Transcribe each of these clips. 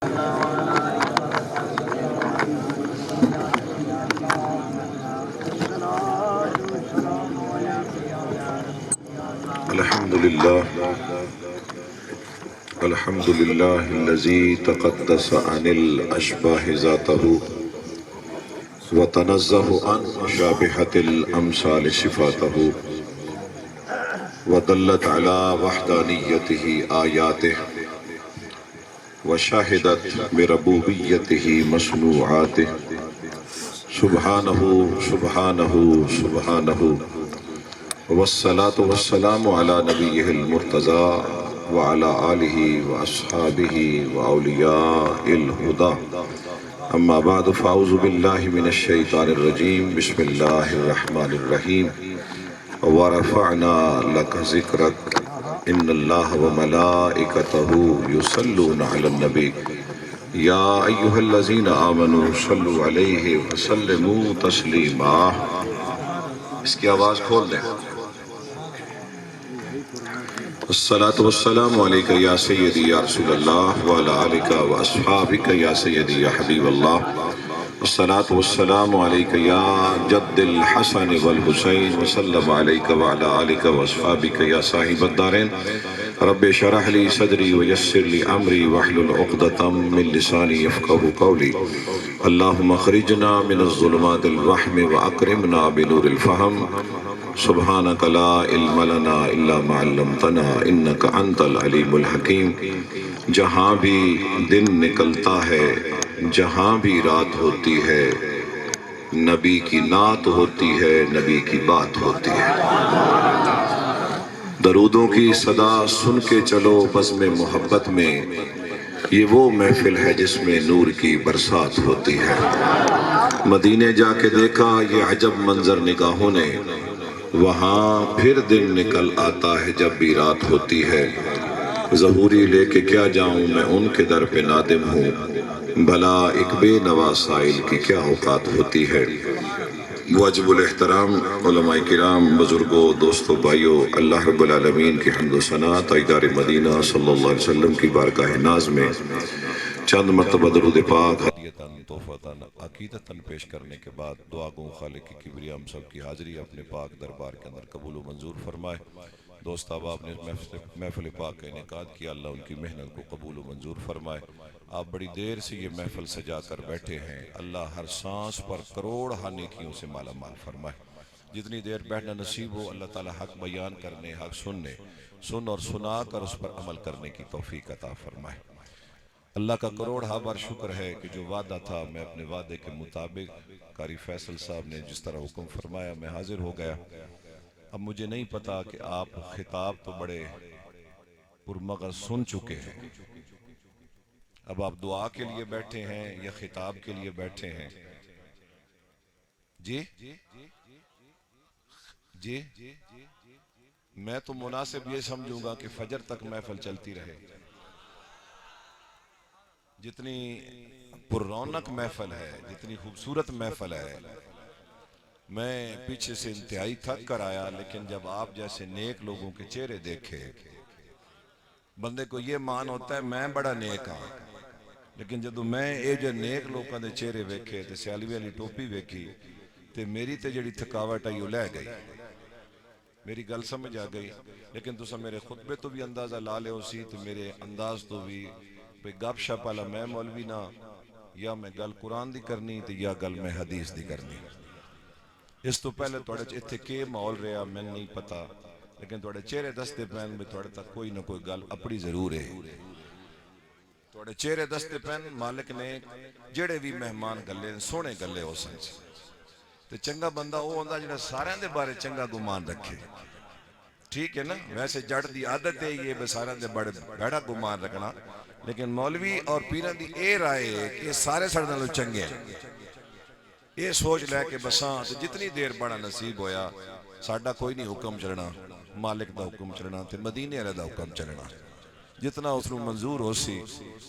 الحمد لله الحمد لله الذي تقدس عن الأشباه ذاته وتنزه عن مشابهة الأمثال صفاته ودلت على وحدانيته آياته وشهدت بربوبيته مصنوعاته سبحانه سبحانه سبحانه والصلاة والسلام على نبيه المرتضى وعلى آله وأصحابه وأولياء الهدى أما بعد فأعوذ بالله من الشيطان الرجيم بسم الله الرحمن الرحيم ورفعنا لك ذكرك إن الله وملائكته يصلون على النبي يا أيها الذين آمنوا صلوا عليه وسلموا تسليما. اس کی آواز کھول دیں. الصلاة والسلام علیکہ یا سیدی یا رسول اللہ وعلی آلکہ واصحابک یا سیدی یا حبیب اللہ. الصلاة والسلام علیکہ یا جد الحسن والحسین وسلم علیکہ وعلی آلکہ واصحابک یا صاحب الدارین. رب شرح لی صدری ویسر لی امری واحلل عقدۃ من لسانی یفقہوا قولی. اللہم اخرجنا من الظلمات الوہم واکرمنا بنور الفہم. سبحانک لا علم لنا الا ما علمتنا انک انت العلیم الحکیم. جہاں بھی دن نکلتا ہے جہاں بھی رات ہوتی ہے نبی کی نعت ہوتی ہے نبی کی بات ہوتی ہے. درودوں کی صدا سن کے چلو بزم محبت میں یہ وہ محفل ہے جس میں نور کی برسات ہوتی ہے. مدینے جا کے دیکھا یہ عجب منظر نگاہوں نے وہاں پھر دن نکل آتا ہے جب بھی رات ہوتی ہے. ظہوری لے کے کیا جاؤں میں ان کے در پہ نادم ہوں بھلا ایک بے نوا سائل کی کیا اوقات ہوتی ہے. واجب الاحترام علماء کرام بزرگوں دوستوں بھائیوں اللہ رب العالمین کی حمد و ثنا تاجدار مدینہ صلی اللہ علیہ وسلم کی بارگاہ ناز میں چند مرتبہ درود پاک ہدیتاً تحفتاً عقیدتاً پیش کرنے کے بعد دعا گوں خالق کی کبریا ہم سب کی حاضری اپنے پاک دربار کے اندر قبول و منظور فرمائے. دوست احباب نے محفل پاک کا انعقاد کیا، اللہ ان کی محنت کو قبول و منظور فرمائے. آپ بڑی دیر سے یہ محفل سجا کر بیٹھے ہیں، اللہ ہر سانس پر کروڑ نیکیوں سے مالا مال فرمائے. جتنی دیر بیٹھنا نصیب ہو اللہ تعالی حق بیان کرنے حق سننے سن اور سنا کر اس پر عمل کرنے کی توفیق عطا فرمائے. اللہ کا کروڑ بار شکر ہے کہ جو وعدہ تھا میں اپنے وعدے کے مطابق قاری فیصل صاحب نے جس طرح حکم فرمایا میں حاضر ہو گیا. اب مجھے نہیں پتا کہ آپ خطاب تو بڑے پرمغز سن چکے ہیں، اب آپ دعا کے لیے بیٹھے ہیں یا خطاب کے لیے بیٹھے ہیں؟ جی جی میں تو مناسب یہ سمجھوں گا کہ فجر تک محفل چلتی رہے. جتنی پر رونق محفل ہے جتنی خوبصورت محفل ہے، میں پیچھے سے انتہائی تھک کر آیا، لیکن جب آپ جیسے نیک لوگوں کے چہرے دیکھے بندے کو یہ مان ہوتا ہے میں بڑا نیک ہاں. لیکن جدو میں یہ جو نیک لوگوں دے چہرے ویکھے تے سیالی والی ٹوپی ویکھی تے میری تے جڑی تھکاوٹ آئی وہ لے گئی، میری گل سمجھ آ گئی. لیکن تسا میرے خطبے تو بھی اندازہ لا لے ہو سی تے میرے انداز تو بھی گپ شپ والا میں مولوی نہ یا میں گل قرآن دی کرنی تے یا گل میں حدیث دی کرنی. اس تو پہلے توڑے اتھے کے ماحول رہا میں نہیں پتا، لیکن توڑے چہرے دستے پہن میں توڑے تک کوئی نہ کوئی گل اپنی ضرور ہے. توڑے چہرے دستے پہن مالک نے جڑے بھی مہمان گلے سونے گلے ہو سنچ تے چنگا بندہ وہ ہوندہ جنہا سارے دے بارے چنگا گمان رکھے. ٹھیک ہے نا، ویسے جڑ دی عادت ہے یہ سارے دے بڑے بیڑا گمان رکھنا، لیکن مولوی اور پیران دی اے رائے ہے کہ سارے سڑنا لو چنگے ہیں. یہ سوچ لے کے بساں تو جتنی دیر بڑا نصیب ہویا ساڑھا کوئی نہیں حکم چلنا، مالک دا حکم چلنا تے مدینے علیہ دا حکم چلنا. جتنا اس نے منظور ہو سی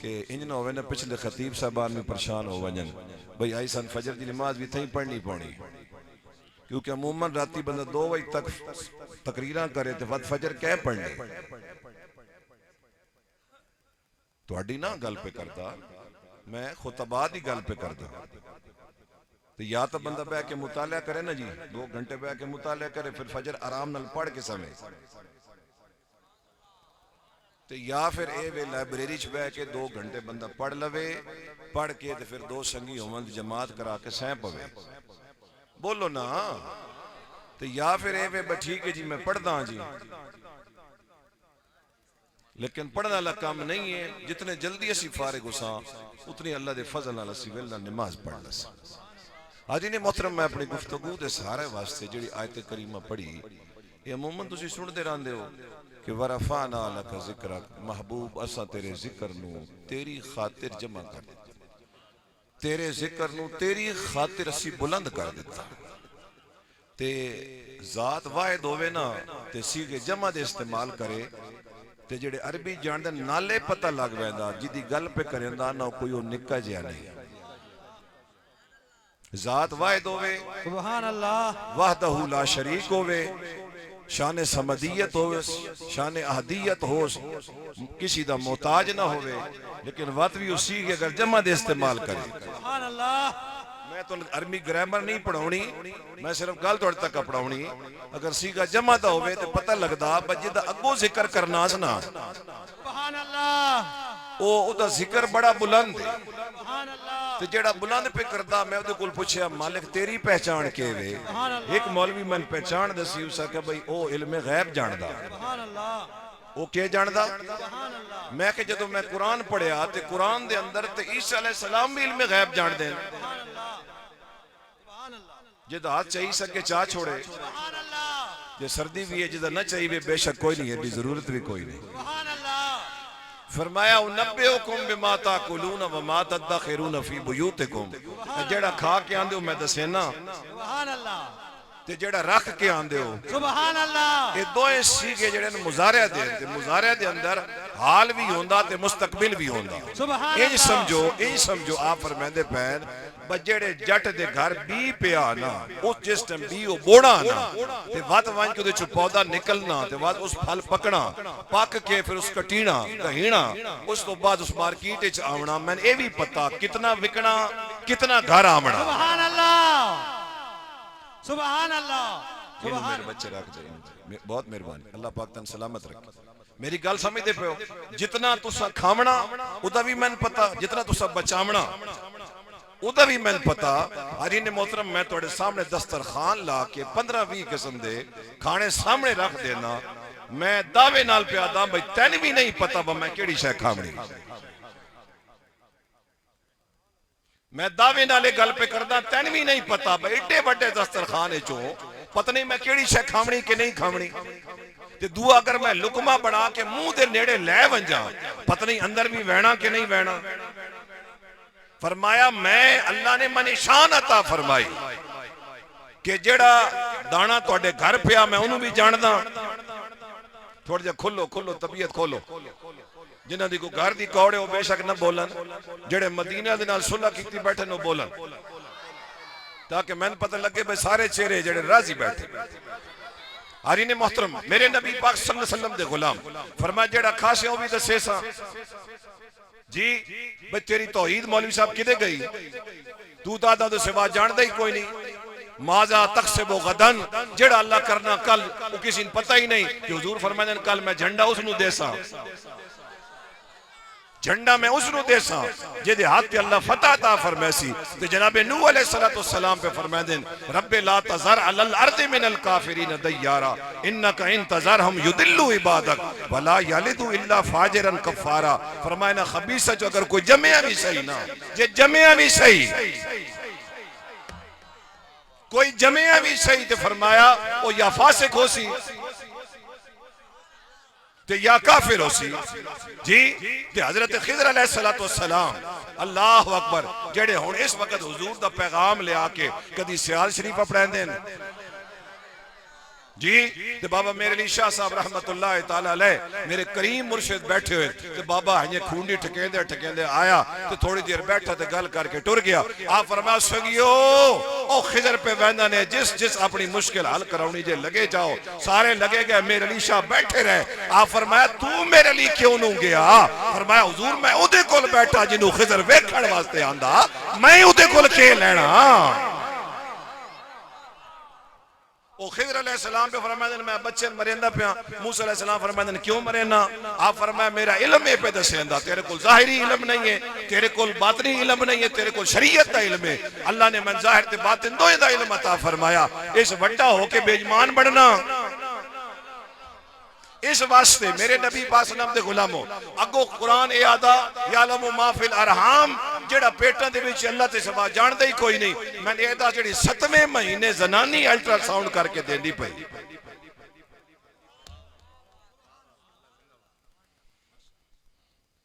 کہ انجنہ ہوئے نا پچھلے خطیب صاحبان میں پریشان ہو ونجن بھئی آئی سن فجر دی نماز بھی تھیں پڑھنی پڑنی، کیونکہ عموماً راتی بندہ 2 بجے تک تقریران کرے تے وقت فجر کہہ پڑھنے تو اڈی نا گل پہ کرتا میں خطبہ دی گل پہ کردا تو یا تو بندہ بیٹھ کے مطالعہ کرے نا جی 2 گھنٹے بیٹھ کے مطالعہ کرے پھر فجر آرام نال پڑھ کے سمے تو یا پھر اے وے لائبریری چ بیٹھ کے 2 گھنٹے بندہ پڑھ لوے پڑھ کے تو پھر 2 سنگی ہومن جماعت کرا کے سہ پوے بولو نا تو یا پھر اے وے ٹھیک ہے جی میں پڑھدا ہاں جی لیکن پڑھنا والا کام نہیں ہے جتنے جلدی اسی فارغ ہوساں اتنی اللہ دے فضل نال اسی ویلا نماز پڑھ لساں آج نے محترم میں اپنی گفتگو دے سارے واسطے جڑی آیت کریمہ پڑھی یہ عموماً تسی سنتے رہندے ہو کہ ورفعنا لک ذکرک محبوب اساں تیرے ذکر نو تیری خاطر جمع کر دیتا تیرے ذکر نو تیری خاطر اسی بلند کر دیتا تے ذات واحد ہوئے نا تے سیغے جمع دے استعمال کرے تے جڑے عربی جاندے نالے پتہ لگ ویندا جدی گل پہ کریندا نہ کوئی او نکا جیا نہیں ذات واحد ہوئے سبحان اللہ وحدہ لا شریک ہوئے شان سمدیت ہوئے شان احدیت ہو کسی دا محتاج نہ ہوئے لیکن وقت بھی اسی کے اگر جمع دے استعمال کرے سبحان اللہ میں تو عربی گرامر نہیں پڑھاونی میں صرف گل توڑ تک پڑھاونی اگر سیگا جمع دا ہوئے تو پتہ لگدا بجے دا اگو ذکر کرنا سنا سبحان اللہ او دا ذکر بڑا بلند ہے سبحان اللہ تو جڑا بلند پہ کردا میں دے کول پوچھیا مالک تیری پہچان کے وے ایک مولوی من پہچان دسی اسا کہ بھئی او علم غیب جاندا سبحان اللہ او کیا جاندا سبحان اللہ میں کہ جدوں میں قرآن پڑھیا تے قرآن دے اندر تے عیسیٰ علیہ السلام بھی علم غیب جان دیں سبحان اللہ سبحان اللہ جدہ ہاتھ چاہیے سکے چاہ چھوڑے سبحان اللہ جے سردی بھی ہے جدہ نہ چاہیے بے شک کوئی نہیں ہے بھی ضرورت بھی کوئی نہیں سبحان اللہ فرمایا انبئکم بما تاکلون وما تدخرون فی بیوتکم جڑا کھا کے آندے ہو میں دسینا سبحان اللہ تے جڑا رکھ کے آندے ہو سبحان اللہ یہ دوئے سیگے جڑے مضارع دے تے مضارع دے اندر حال بھی ہوندا تے مستقبل بھی ہوندا سبحان یہ سمجھو آپ فرمیندے پین بجڑے جٹ دے گھر بی پیا نا اس جس ٹائم بی او بوڑا نا تے وات وانج کے چ پودا نکلنا تے بعد اس پھل پکنا پک کے پھر اس کٹینا کہینا اس تو بعد اس مارکیٹ وچ آونا میں اے بھی پتہ کتنا وکنا کتنا گھر آونا سبحان اللہ سبحان اللہ سبحان میرے بچے رکھ جائیں بہت مہربانی اللہ پاک تن سلامت رکھے میری گل سمجھدے پے ہو جتنا تسا کھاونا اودا بھی میں پتہ جتنا تسا بچاونا اودا بھی میں پتہ حرین محترم میں توڑے سامنے دسترخوان لا کے 15-20 قسم دے کھانے سامنے رکھ دینا میں دعوے نال پہ آدھا بھئی تین بھی نہیں پتہ با میں کیڑی شے کھاونی میں دعوے نالے گل پہ کردہ تین بھی نہیں پتہ بھئی ایڈے بڑے دسترخوانے چوں پتہ نہیں میں کیڑی شے کھاونی کہ نہیں کھاونی تے دعا اگر میں لقمہ بنا کے منہ دے نیڑے لے ونجا پتہ نہیں اندر بھی وینا کہ نہیں وینا فرمایا میں اللہ نے من شان عطا فرمائی کہ جڑا دانا توڑے گھر پیا میں انہوں بھی جاندہ تھوڑ جا کھلو طبیعت کھولو جنہ دی کو گھر دی کوڑے ہو بے شک نہ بولن جڑے مدینہ دے نال صلح کیتی بیٹھے نو بولن تاکہ میں پتہ لگے بے سارے چہرے جڑے راضی بیٹھے حرین محترم میرے نبی پاک صلی اللہ علیہ وسلم دے غلام فرمایا جڑا کھاسے ہو بھی دسے سا جی بھئی تیری توحید مولوی صاحب کدے گئی تو دادا تو سوا جان دے ہی کوئی نہیں ماذا تقسب غدن جڑا اللہ کرنا کل وہ کسی نے پتہ ہی نہیں کہ حضور فرمائے کل میں جھنڈا اس نو دے سا جھنڈا میں اس نو دے سا جدے ہاتھ پہ اللہ فتح عطا فرمائے سی تو جناب نوح علیہ السلام پہ فرمائے دیں رب لا تذر علی الارض من الکافرین دیارا انکا انتظرہم یدلو عبادک ولا یلدو الا فاجرا کفارا فرمائے نا خبیثہ جو اگر کوئی جمعہ بھی صحیح نا یہ جمعہ بھی صحیح کوئی جمعہ بھی صحیح تے فرمایا وہ یا فاسق ہو سی تے یا کافر ہو سی جی تے حضرت خضر علیہ السلام اللہ اکبر جڑے ہون اس وقت حضور دا پیغام لے آکے کدی سیال شریف اپڑین دین جی تے بابا میرے لیے شاہ صاحب رحمت اللہ تعالیٰ علیہ میرے کریم مرشد بیٹھے ہوئے تے بابا ہنجے کھونڈی ٹھکین دے آیا تے تھوڑی دیر بیٹھا تے گل کر کے ٹر گیا آپ فرمایا سگیو او خضر پہ ویندہ نے جس اپنی مشکل حل کراؤنی جے لگے جاؤ سارے لگے گئے میرے لیے شاہ بیٹھے رہے آپ فرمایا تو میرے لیے کیوں نوں گیا فرمایا حضور میں او دے کول بیٹھا جنوں خضر ویکھن واسطے آندا میں اودے کول کے لینا وہ خضر علیہ السلام پہ فرمائے میں بچے مریندہ پیا موسیٰ علیہ السلام فرمائے کیوں مرینا آپ فرمائے میرا علم ہے پہ دسیندہ تیرے کول ظاہری علم نہیں ہے تیرے کول باطنی علم نہیں ہے تیرے کول شریعت دا علم ہے اللہ نے من ظاہر تے باطن دوئے دا علم عطا فرمایا اس وڈا ہو کے بیجمان بڑھنا اس واسطے میرے نبی پاک صلی اللہ علیہ وسلم دے غلاموں اگو قرآن اے آدھا یعلم ما فی الارحام جڑا پیٹاں دے وچ اللہ تے سوا جاندے ہی کوئی نہیں میں نے اے دا جڑی 7ویں مہینے زنانی الٹرا ساؤنڈ کر کے دیندی پئی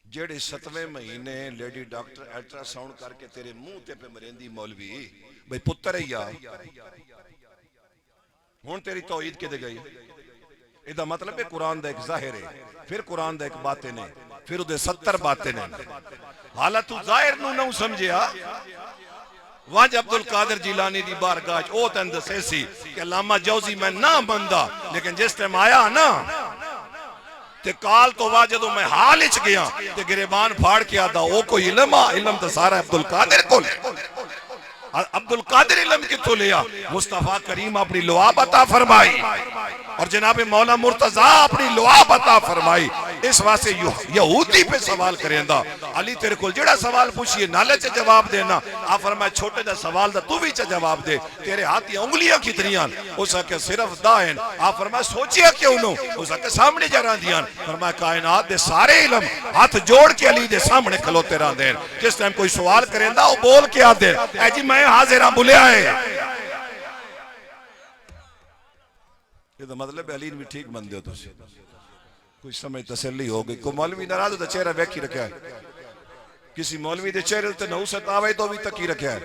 جڑے 7ویں مہینے لیڈی ڈاکٹر الٹرا ساؤنڈ کر کے تیرے منہ تے پہ مریندی مولوی بھئی پتر ہے یا ہون تیری توحید کے دے گئی ادھا مطلب ہے قرآن دا ایک ظاہر ہے پھر قرآن دا ایک باتیں ہیں پھر ادھے 70 باتیں ہیں حالت تو ظاہر نو سمجھیا واج عبدالقادر جیلانی دی بارگاہ او تند سیسی کہ علامہ جوزی میں نہ بندہ لیکن جس ٹائم آیا نا تے کال تو واجدوں میں حال اچ گیا تے گریبان پھاڑ کے آدھا او کوئی علم تو سارا عبدالقادر کو لے عبدالقادر علم کی تو لیا مصطفیٰ کریم اپنی لعاب عطا فرمائی اور جناب مولا مرتضیٰ اپنی لعاب عطا فرمائی اس واسطے یہودی پہ سوال کریں دا علی تیرے کل جڑا سوال پوچھئے نالے چا جواب دینا آپ فرمائے چھوٹے دا سوال دا تو بھی چا جواب دے تیرے ہاتھ یہ انگلیاں کتنیاں اسا کہ صرف دائن آپ فرمائے سوچیا کیوں نو اسا کہ سامنے جران دیاں فرمائے کائنات دے سارے علم ہاتھ جوڑ کے علی دے سامنے کھلوتے رہا دیں جس ٹائم کوئی سوال کریں دا وہ بول کے آتے اے جی میں حاضرہ بلے آئے یہ تو مطلب علی بھی ٹھیک بن دے تو سے کچھ سمجھ تسلی ہو گئی کوئی مولوی ناراض ہوتا چہرہ بیکھی رکھا ہے کسی مولوی دے چہرے تے نحوست آوے تو بھی تکی رکھا ہے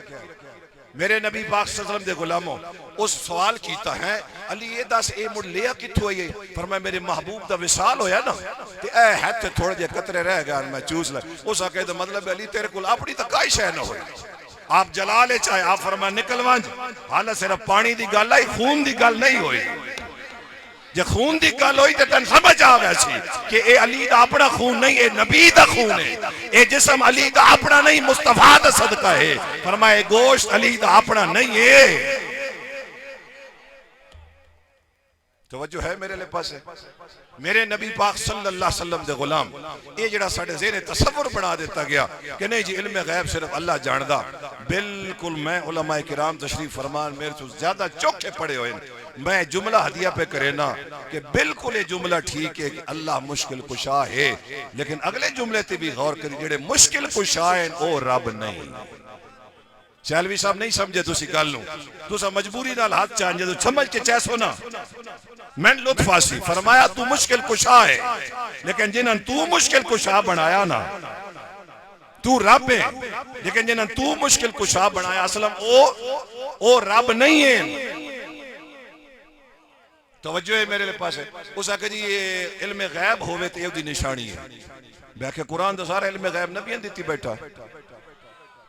میرے نبی پاک صلی اللہ علیہ وسلم دے غلاموں اس سوال کیتا ہے علی یہ دس اے مڑ لیا کتھو ہے یہ فرمائے میرے محبوب دا وصال ہویا نا تے اے ہاتھ تے تھوڑے جے قطرے رہ گیا میں چوس لے اس آکے دا مطلب علی تیرے کل اپنی تکائی شے نہ ہوئی آپ جلالے چاہے آپ فرمائے نکل وانج حالہ صرف پانی دی گل آئی خون دی گل نہیں ہوئی جے خون دی گل ہوئی تے تن سمجھ آگیا سی کہ اے علی دا اپنا خون نہیں اے نبی دا خون ہے اے جسم علی دا اپنا نہیں مصطفیٰ دا صدقہ ہے فرمائے گوشت علی دا اپنا نہیں ہے توجہ ہے میرے لئے پاس ہے میرے نبی پاک صلی اللہ علیہ وسلم دے غلام یہ جڑا ساڑھے ذہن تصور بنا دیتا گیا کہ نہیں جی علم غیب صرف اللہ جاندہ بالکل میں علماء کرام تشریف فرمان میرے سے زیادہ چوکے پڑے ہوئے میں جملہ ہدیہ پہ کرینا کہ بالکل یہ جملہ ٹھیک ہے کہ اللہ مشکل کشا ہے لیکن اگلے جملے تے بھی غور کری جڑے مشکل کشا ہیں او رب نہیں چیلوی صاحب نہیں سمجھے تو سی گل لوں تو سا مجبوری نال ہاتھ چانجے تو سمجھ کے چیسو نا میں لطف آسی فرمایا تو مشکل کشا ہے لیکن جنہاں تو مشکل کشا بنایا نا تو رب ہے لیکن جنہاں تو مشکل کشا بنایا اسلام او رب نہیں ہے توجہ ہے میرے لئے پاس ہے اس آکے جی یہ علم غیب ہوئے تو یہ دی نشانی ہے بیاکہ قرآن تو سارا علم غیب نبی دیتی بیٹھا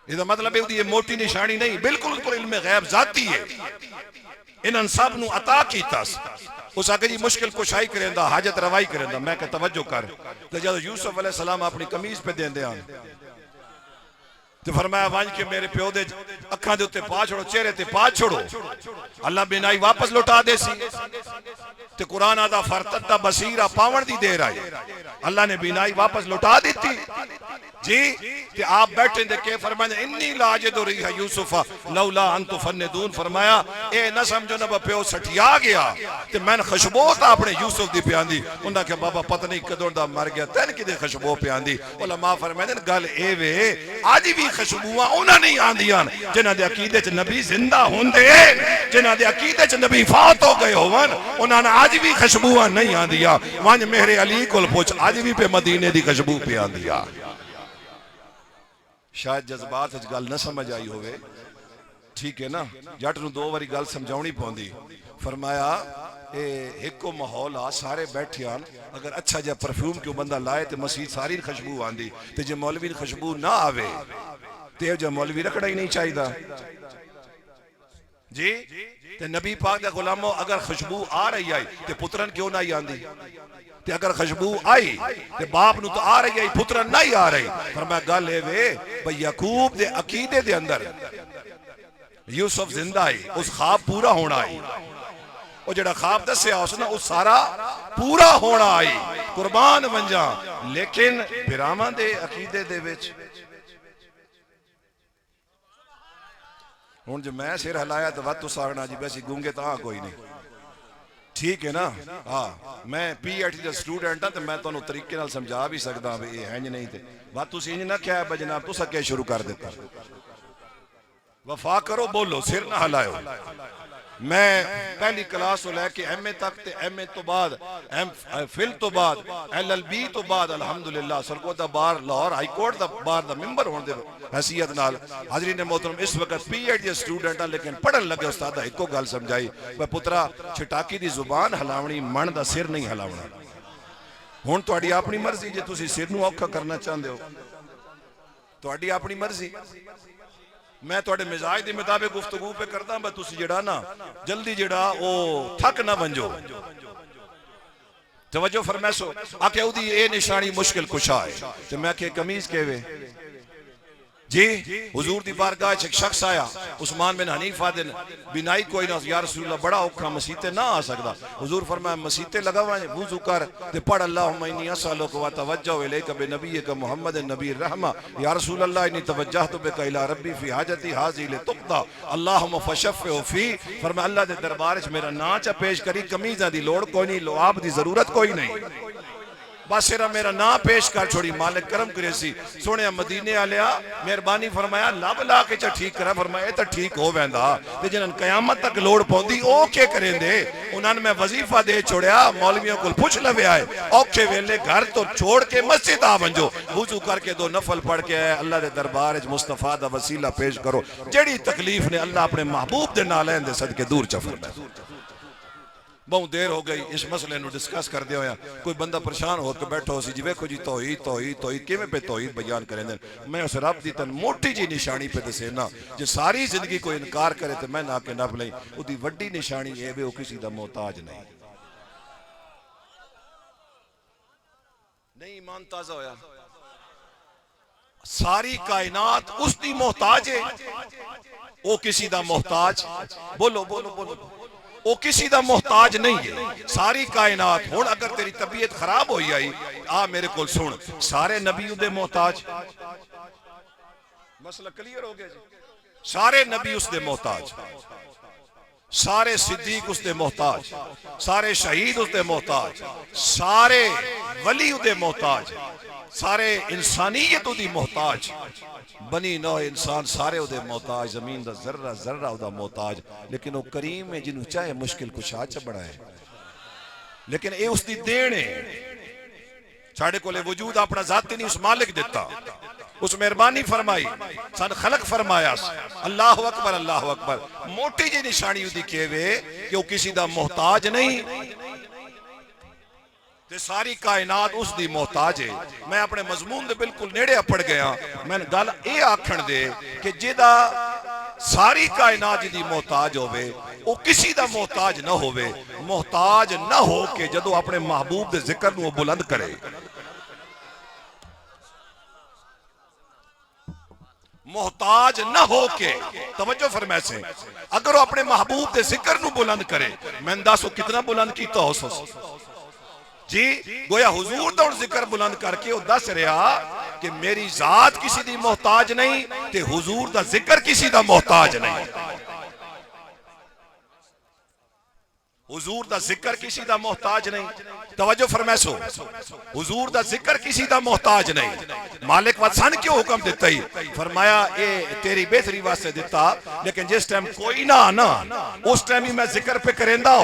یہ مطلب ہے یہ موٹی نشانی نہیں بالکل علم غیب ذاتی ہے انہاں سب نو عطا کیتا اس آکے جی مشکل کشائی کریں دا حاجت روائی کریں دا میں کہ توجہ کر تو جب یوسف علیہ السلام اپنی قمیض پہ دین دے آن تو فرمایا وانج کے میرے پیو دے اکھاں دے اتے پا چھوڑو چہرے تے پا چھوڑو اللہ بینائی واپس لوٹا دے سی تو قرآن آدھا فرتدہ بصیرہ پاون دی دے رہا ہے اللہ نے بینائی واپس لوٹا دیتی جی کہ آپ بیٹھیں دے کہ فرمایا انی لاجد ریح یوسف لولا انتو فندون فرمایا اے نہ سمجھو نہ پیو سٹھیا گیا تو میں نے خشبو تا اپنے یوسف دی پیان دی انہاں کہ بابا پتہ نہیں کدور دا مر گیا تین کی دے خشبو پیان دی علماء فرمایا گل اے وے آج بھی خشبوہاں انہاں نہیں آن دیان جنہاں دے عقیدے چ نبی زندہ ہوندے جنہاں دے عقیدے چ نبی فات ہو گئے ہوون انہاں نے آج بھی خشبوہاں نہیں آن دیا وانج مہر علی کول پوچھ آج بھی پہ مدینے دی خشبو پہ آن دیا شاید جذبات اج گل نہ سمجھ آئی ہوئے ٹھیک ہے نا جٹ نو دو واری گل سمجھاؤنی پوندی فرمایا ایک کو ماحول آ سارے بیٹھے آن اگر اچھا جب پرفیوم کیوں بندہ لائے تو مسجد ساری خوشبو آندی تو جب مولوی خوشبو نہ آوے تو جب مولوی رکھڑا ہی نہیں چاہیے دا جی تے نبی پاک دے غلاموں اگر خوشبو آ رہی آئی تے پترن کیوں نہ آندی تے اگر خوشبو آئی تے باپ نو تو آ رہی آئی پترن نہیں آ رہی فرمایا گل اے وے بھئی یعقوب دے عقیدے دے اندر یوسف زندہ آئی اس خواب پورا ہونا آئی وہ جڑا خواب دسیا اس نے اس سارا پورا ہونا آئی قربان ونجا لیکن براہماں دے عقیدے دے وچ ہوں جو میں سر ہلایا تو وقت اس آگنا جی بیسی گونگے تو کوئی نہیں ٹھیک ہے نا ہاں میں پی ایچ ڈی دا سٹوڈنٹ ہاں تو میں تو طریقے نال سمجھا بھی سکتا ہوں یہ ہنج نہیں تھے بات تو انج نہ کیا ہے جناب تو سکے شروع کر دیتا وفا کرو بولو سر نہ ہلائیو میں پہلی کلاس لے کے ایم اے تک تے ایم اے تو بعد ایم فل تو بعد ایل ایل بی تو بعد الحمدللہ سرکو دا بار لاہور ہائی کورٹ دا بار دا ممبر ہونے دے حیثیت نال حاضرین محترم اس وقت پی ایچ ڈی سٹوڈنٹ ہاں لیکن پڑھن لگے استاد ایک کو گل سمجھائی وہ پترا چھٹاکی دی زبان ہلاونی من دا سر نہیں ہلاونا ہن تہاڈی اپنی مرضی جے تسی سر نو اوکھا کرنا چاہندے ہو تہاڈی اپنی مرضی میں تھوڑے مزاج دے مطابق گفتگو پہ کرتا ہوں تسی جڑا نا جلدی جڑا او تھک نہ ونجو توجہ فرمیسو آکے او دی اے نشانی مشکل کشا ہے تو میں کہ کمیز کے وے جی حضور دی بارگاہ ایک شخص آیا عثمان بن حنیفہ دن بینائی کوئی نہ یا رسول اللہ بڑا اوکھا مسیتے نہ آ سکتا حضور فرمایا مسیتے لگا ہوا ہے وضو کر تے پڑھ اللہم انی اسالک و توجہ الیک بنبیک محمد نبی الرحمہ یا رسول اللہ انی توجہت بک الی ربی فی حاجتی حاضی لتقضى اللہم فشفع فی فرمایا اللہ دے دربار وچ میرا ناچا پیش کری کمیزاں دی لوڑ کوئی نہیں لعاب دی ضرورت کوئی نہیں بس صرف میرا نام پیش کر چھوڑی مالک کرم کرے سی سونے مدینے آلیا مہربانی فرمایا لب لا کے چا ٹھیک کرا فرمایا اے تا ٹھیک ہو ویندا تے جنہاں قیامت تک لوڑ پوندی او کے کریں دے انہاں نے میں وظیفہ دے چھوڑیا مولویوں کو پوچھ لوے آئے اوکھے ویلے گھر تو چھوڑ کے مسجد آ ونجو وضو کر کے دو نفل پڑھ کے آئے اللہ دے دربار وچ مصطفیٰ دا وسیلہ پیش کرو جڑی تکلیف نے اللہ اپنے محبوب دے نالین دے صدقے دور چا فرمایا بہت دیر ہو گئی اس مسئلے نو ڈسکس کر دیا ہویا کوئی بندہ پریشان ہو کے بیٹھو سی جی ویکھو جی توحید کیویں پہ توحید بیان کریں دیں میں اس رب دی تن موٹی جی نشانی پہ دسینا جے ساری زندگی کوئی انکار کرے تو میں نہ کے نپ لیں او دی وڈی نشانی اے وے او کسی دا محتاج نہیں نہیں ایمان تازہ ہویا ساری کائنات اس دی محتاج ہے او کسی دا محتاج بولو بولو بولو وہ کسی دا محتاج نہیں ہے ساری کائنات ہون اگر تیری طبیعت خراب ہوئی آئی آ میرے کول سن سارے نبی دے محتاج مسئلہ کلیئر ہو گیا جی سارے نبی اس دے محتاج سارے صدیق اس دے محتاج سارے شہید اس دے محتاج سارے ولی اس دے محتاج سارے انسانیت دی محتاج بنی نوع انسان سارے او دے محتاج زمین دا ذرہ ذرہ او دا محتاج لیکن وہ کریم ہے جنہوں چاہے مشکل کشا چا بڑا ہے لیکن اے اس دی دینے چھاڑے کو لے وجود اپنا ذاتی نہیں اس مالک دیتا اس مہربانی فرمائی سن خلق فرمایا اللہ اکبر موٹی جی نشانی دی کہوے کہ وہ کسی دا محتاج نہیں تے ساری کائنات اس دی محتاج ہے میں اپنے مضمون دے بالکل نیڑے اپڑ گیا میں نے گل اے آکھن دے کہ جدا ساری کائنات دی محتاج ہوئے وہ کسی دا محتاج نہ ہوئے محتاج نہ ہو کہ جدو اپنے محبوب دے ذکر نو بلند کرے محتاج نہ ہو کے توجہ فرمائے سے اگر وہ اپنے محبوب دے ذکر نو بلند کرے میں اندازو کتنا بلند کیتا ہو سو جی گویا حضور دا ذکر بلند کر کے وہ دس رہا کہ میری ذات کسی دی محتاج نہیں تے حضور دا ذکر کسی دا محتاج نہیں حضور دا ذکر کسی دا محتاج نہیں توجہ فرمائے سو حضور دا ذکر کسی دا محتاج نہیں مالک وطسان کیوں حکم دیتا ہی فرمایا اے تیری بہتری واسطے دیتا لیکن جس ٹائم کوئی نہ آنا اس ٹائم ہی میں ذکر پہ کریں دا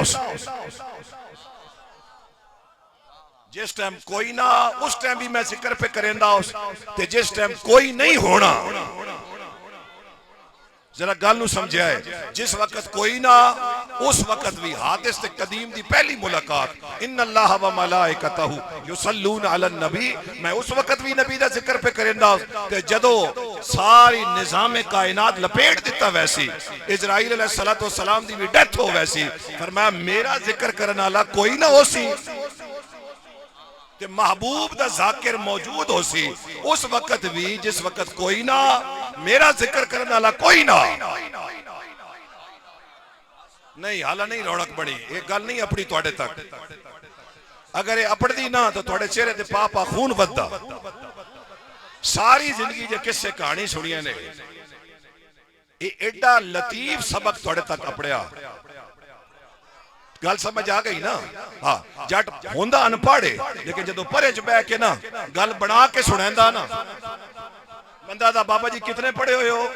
جس ٹائم کوئی نہ اس ٹائم بھی میں ذکر پہ کریں دا تے جس ٹائم کوئی نہیں ہونا ذرا گل نو سمجھا ہے، جس وقت کوئی نہ اس وقت بھی حادث تے قدیم دی پہلی ملاقات، ان اللہ و ملائکتہ یصلون علی النبی، میں اس وقت بھی نبی دا ذکر پہ کرندا تے جدو ساری نظام کائنات لپیٹ دیتا ویسی، اسرائیل علیہ السلام دی بھی ڈیتھ ہو ویسی، فرمایا میرا ذکر کرنے والا کوئی نہ ہو سی تے محبوب دا ذاکر موجود ہو سی اس وقت بھی جس وقت کوئی نہ، میرا ذکر کرنے والا کوئی نہ نہیں۔ حالا نہیں رونق بڑی، ایک گل نہیں اپنی توڑے تک، اگر یہ اپڑ دی نہ تو توڑے چہرے دے پاپا خون بددا۔ ساری زندگی جو کس سے کہانی سنیا نے، یہ ایڈا لطیف سبق توڑے تک اپڑیا، گل سمجھ آ گئی نا؟ ہاں جٹ ہوندہ انپاڑے لیکن جدو پرے چ بہ کے نا گل بنا کے سنیندا نا، بندہ دا بابا جی کتنے پڑھے ہوئے ہو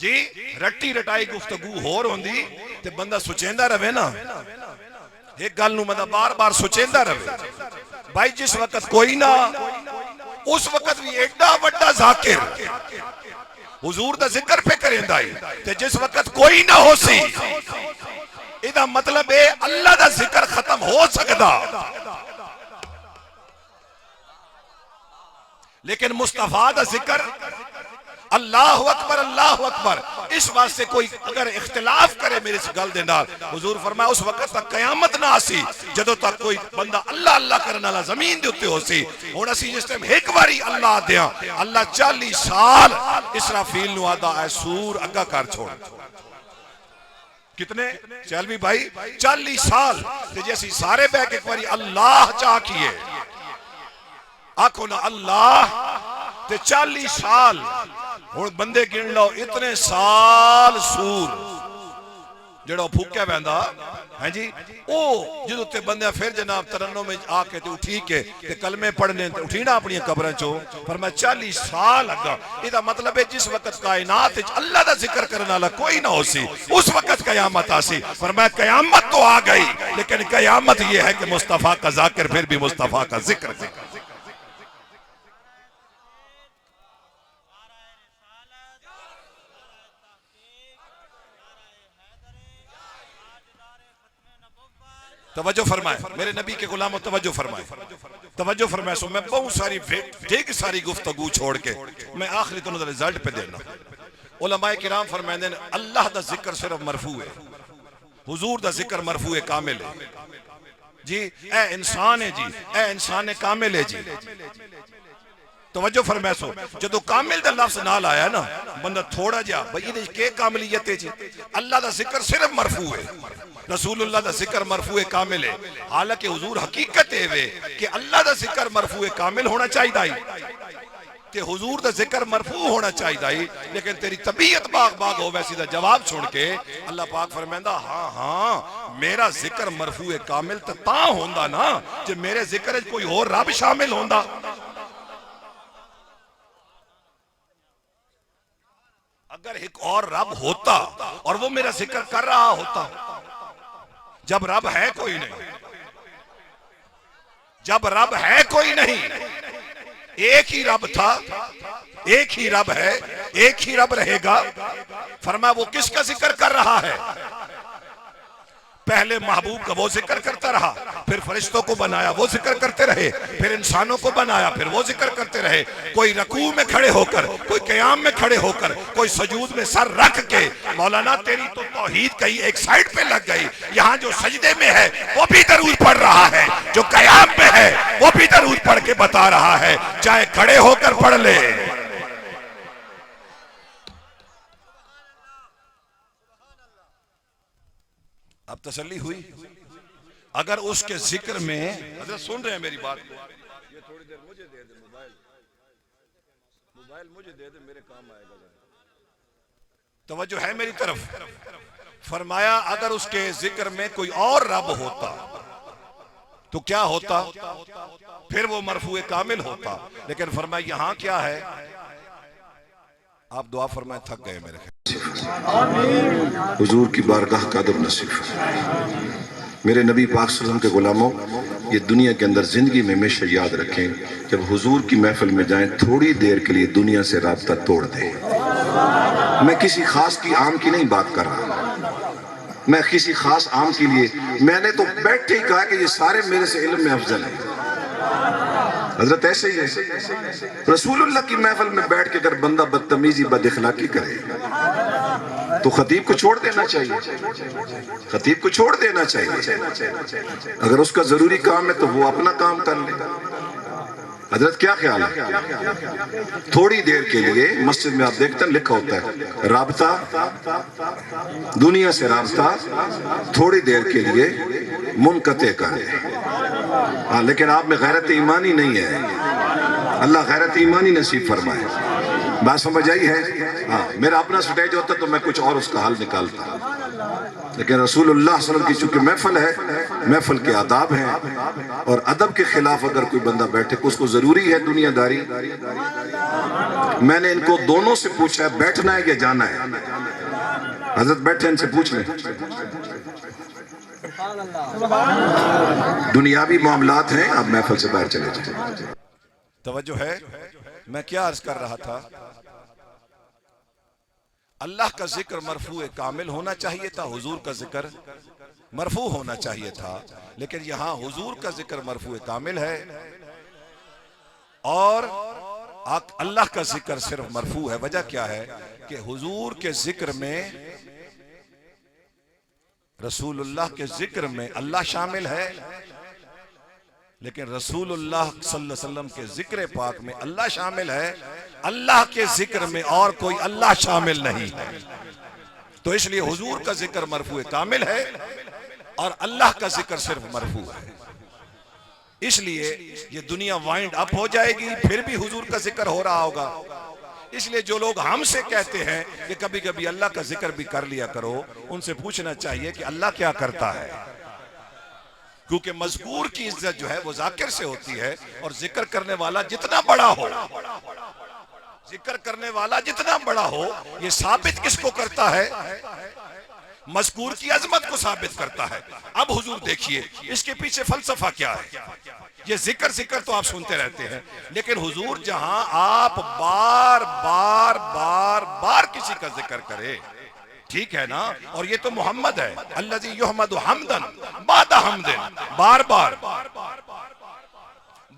جی، رٹی رٹائی گفتگو ہور ہوندی تے بندہ سوچیندا رہے نا، ایک گل نو بندہ بار بار سوچیندا رہے۔ بھائی جس وقت کوئی نہ اس وقت بھی ایڈا وڈا ذاکر حضور دا ذکر پہ کریندا ہے تے جس وقت کوئی نہ ہو سی، ایدہ مطلب ہے اللہ دا ذکر ختم ہو سکتا، لیکن مصطفیٰ دا ذکر اللہ اکبر اللہ اکبر، اس واسطے کوئی اگر اختلاف کرے میرے سے گل دے نال، حضور فرمایا اس وقت تک قیامت نہ آسی جدو تک کوئی بندہ اللہ اللہ کرنے والا زمین دے اتے ہو سی۔ ہن اسی جس ٹائم ایک باری اللہ دیاں، اللہ 40 سال اسرافیل نو آدا اے سور اگا کر چھوڑ، کتنے چلوی بھائی 40 سال تے جیسی سارے بہ کے ایک باری اللہ چاہ کیے، آکھو نا اللہ تے 40 سال، اور بندے گن لو اتنے سال سور جڑا پھوکیا بیندا ہیں جی، او جدو تے بندے پھر جناب ترنوں میں آ کے تے اٹھی کے تے کلمے پڑھنے تے اٹھینا اپنی قبریں چو، فرمایا 40 سال لگا۔ یہ مطلب ہے جس وقت کائنات اللہ دا ذکر کرنے والا کوئی نہ ہو سی اس وقت قیامت آسی، فرمایا قیامت تو آ گئی لیکن قیامت یہ ہے کہ مصطفیٰ کا ذاکر پھر بھی مصطفیٰ کا ذکر۔ توجہ فرمائے میرے نبی کے غلاموں، توجہ فرمائے، توجہ فرمائے۔ سو میں بہت ساری ٹھیک ساری گفتگو چھوڑ کے میں آخری تو رزلٹ پہ دینا۔ علماء کرام فرمائیں دیں اللہ دا ذکر صرف مرفوع ہے، حضور دا ذکر مرفوع کامل ہے جی، اے انسان ہے جی، اے انسان کامل ہے جی۔ توجہ فرمائے سو جدو کامل دا لفظ نال آیا نا بندہ تھوڑا جا بھئی یہ کہ کاملیت ہے جی، اللہ دا ذکر صرف مرفوع ہے، رسول اللہ دا ذکر مرفوع کامل ہے، حالانکہ حضور حقیقت ہے کہ اللہ دا ذکر مرفوع کامل ہونا چاہیے دائی کہ حضور دا ذکر مرفوع ہونا چاہیے دائی، لیکن تیری طبیعت باغ باغ ہو ویسی دا جواب چھوڑ کے اللہ پاک فرمائندہ ہاں ہاں میرا ذکر مرفوع کامل تا ہوندہ نا جب میرے ذکر کوئی اور رب شامل ہوندہ۔ اگر ایک اور رب ہوتا اور وہ میرا ذکر کر رہا ہوتا، جب رب ہے کوئی نہیں، جب رب ہے کوئی نہیں، ایک ہی رب تھا، ایک ہی رب ہے، ایک ہی رب رہے گا، فرمایا وہ کس کا ذکر کر رہا ہے؟ پہلے محبوب کا وہ ذکر کرتا رہا، پھر فرشتوں کو بنایا وہ ذکر کرتے رہے، پھر انسانوں کو بنایا پھر وہ ذکر کرتے رہے، کوئی رکوع میں کھڑے ہو کر، کوئی قیام میں کھڑے ہو کر، کوئی سجود میں سر رکھ کے، مولانا تیری تو توحید کہیں ایک سائٹ پہ لگ گئی، یہاں جو سجدے میں ہے وہ بھی درود پڑھ رہا ہے، جو قیام میں ہے وہ بھی درود پڑھ کے بتا رہا ہے، چاہے کھڑے ہو کر پڑھ لے۔ اب تسلی ہوئی؟ اگر اس کے ذکر میں حضرت سن رہے ہیں میری بات کو، یہ تھوڑی دیر مجھے دے دے، موبائل مجھے دے دے، میرے کام آئے گا۔ توجہ ہے میری طرف؟ فرمایا اگر اس کے ذکر میں کوئی اور رب ہوتا تو کیا ہوتا؟ پھر وہ مرفوع کامل ہوتا، لیکن فرمایا یہاں کیا ہے؟ آپ دعا فرمائیں، تھک گئے میرے خیال۔ حضور کی بارگاہ کا ادب نصیب میرے نبی پاک صلی اللہ علیہ وسلم کے غلاموں، یہ دنیا کے اندر زندگی میں ہمیشہ یاد رکھیں، جب حضور کی محفل میں جائیں تھوڑی دیر کے لیے دنیا سے رابطہ توڑ دیں۔ میں کسی خاص کی عام کی نہیں بات کر رہا، میں کسی خاص عام کے لیے، میں نے تو بیٹھے ہی کہا کہ یہ سارے میرے سے علم میں افضل ہیں۔ حضرت ایسے ہی ہے، رسول اللہ کی محفل میں بیٹھ کے اگر بندہ بدتمیزی بد اخلاقی کرے تو خطیب کو چھوڑ دینا چاہیے، خطیب کو چھوڑ دینا چاہیے۔ اگر اس کا ضروری کام ہے تو وہ اپنا کام کر لے۔ حضرت کیا خیال ہے؟ تھوڑی دیر کے لیے مسجد میں آپ دیکھتے ہیں لکھا ہوتا ہے رابطہ، دنیا سے رابطہ تھوڑی دیر کے لیے منقطع کر دے۔ ہاں لیکن آپ میں غیرت ایمانی نہیں ہے، اللہ غیرت ایمانی نصیب فرمائے۔ بات سمجھ آئی ہے؟ ہاں میرا اپنا سٹیج ہوتا تو میں کچھ اور اس کا حل نکالتا، لیکن رسول اللہ صلی اللہ علیہ وسلم کی چونکہ محفل ہے، محفل کے آداب ہیں، اور ادب کے خلاف اگر کوئی بندہ بیٹھے اس کو ضروری ہے دنیا داری۔ میں نے ان کو دونوں سے پوچھا ہے بیٹھنا ہے یا جانا ہے؟ حضرت بیٹھے ان سے پوچھ لیں۔ دنیاوی معاملات ہیں، آپ محفل سے باہر چلے جائیں۔ توجہ ہے، میں کیا عرض کر رہا تھا؟ اللہ کا ذکر مرفوع کامل ہونا چاہیے تھا، حضور کا ذکر مرفوع ہونا چاہیے تھا، لیکن یہاں حضور کا ذکر مرفوع کامل ہے اور اللہ کا ذکر صرف مرفوع ہے۔ وجہ کیا ہے کہ حضور کے ذکر میں، رسول اللہ کے ذکر میں اللہ شامل ہے، لیکن رسول اللہ صلی اللہ علیہ وسلم کے ذکر پاک میں اللہ شامل ہے، اللہ کے ذکر میں اور کوئی اللہ شامل نہیں ہے۔ تو اس لیے حضور کا ذکر مرفوع کامل ہے اور اللہ کا ذکر صرف مرفوع ہے۔ اس لیے یہ دنیا وائنڈ اپ ہو جائے گی، پھر بھی حضور کا ذکر ہو رہا ہوگا۔ اس لیے جو لوگ ہم سے کہتے ہیں کہ کبھی کبھی اللہ کا ذکر بھی کر لیا کرو، ان سے پوچھنا چاہیے کہ اللہ کیا کرتا ہے، کیونکہ مذکور کی عزت جو ہے وہ ذاکر سے ہوتی ہے، اور ذکر کرنے والا جتنا بڑا ہو، ذکر کرنے والا جتنا بڑا ہو، یہ ثابت کس کو کرتا ہے؟ مذکور کی عظمت کو ثابت کرتا ہے۔ اب حضور دیکھیے اس کے پیچھے فلسفہ کیا ہے۔ یہ ذکر تو آپ سنتے رہتے ہیں، لیکن حضور جہاں آپ بار بار بار بار کسی کا ذکر کرے، ٹھیک ہے نا، اور یہ تو محمد ہے، الذی یحمد حمدن بعد حمدن، بار بار بار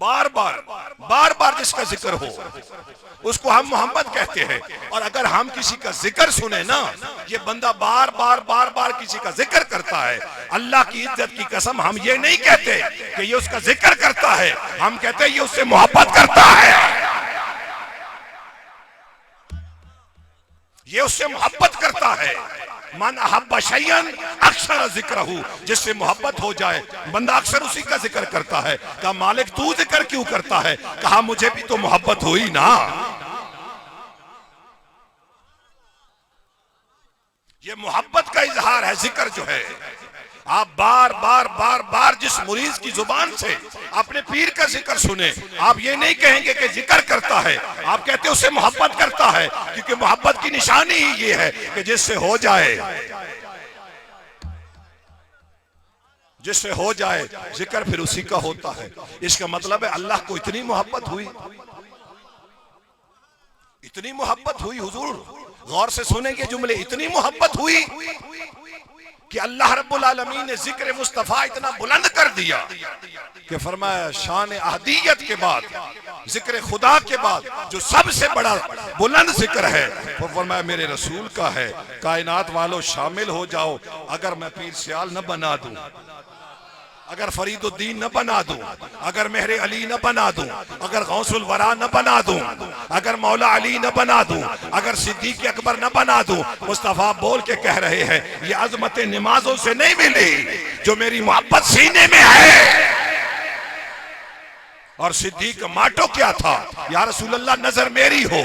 بار بار بار جس کا ذکر ہو اس کو ہم محمد کہتے ہیں۔ اور اگر ہم کسی کا ذکر سنیں نا، یہ بندہ بار بار بار بار کسی کا ذکر کرتا ہے، اللہ کی عزت کی قسم ہم یہ نہیں کہتے کہ یہ اس کا ذکر کرتا ہے، ہم کہتے ہیں یہ اس سے محبت کرتا ہے، یہ اس سے محبت کرتا ہے۔ من احب شیئا اکثر ذکرہ، جس سے محبت ہو جائے بندہ اکثر اسی کا ذکر کرتا ہے۔ کہا مالک تو ذکر کیوں کرتا ہے؟ کہا مجھے بھی تو محبت ہوئی نا۔ یہ محبت کا اظہار ہے ذکر جو ہے۔ آپ بار بار بار بار جس مریض کی زبان سے اپنے پیر کا ذکر سنیں، آپ یہ نہیں کہیں گے کہ ذکر کرتا ہے، آپ کہتے ہیں اسے محبت کرتا ہے، کیونکہ محبت کی نشانی ہی یہ ہے کہ جس سے ہو جائے، جس سے ہو جائے ذکر پھر اسی کا ہوتا ہے۔ اس کا مطلب ہے اللہ کو اتنی محبت ہوئی، اتنی محبت ہوئی، حضور غور سے سنیں گے جملے، اتنی محبت ہوئی کہ اللہ رب العالمین نے ذکر مصطفیٰ اتنا بلند کر دیا کہ فرمایا شان احدیت کے بعد، ذکر خدا کے بعد جو سب سے بڑا بلند ذکر ہے وہ فرمایا میرے رسول کا ہے۔ کائنات والوں شامل ہو جاؤ، اگر میں پیر سیال نہ بنا دوں، اگر فرید الدین نہ بنا دوں، اگر مہر علی نہ بنا دوں، اگر غوث الورا نہ بنا دوں، اگر مولا علی نہ بنا دوں، اگر صدیق اکبر نہ بنا دوں، مصطفیٰ بول کے کہہ رہے ہیں یہ عظمت نمازوں سے نہیں ملی جو میری محبت سینے میں ہے۔ اور صدیق ماٹو کیا تھا؟ یا رسول اللہ نظر میری ہو،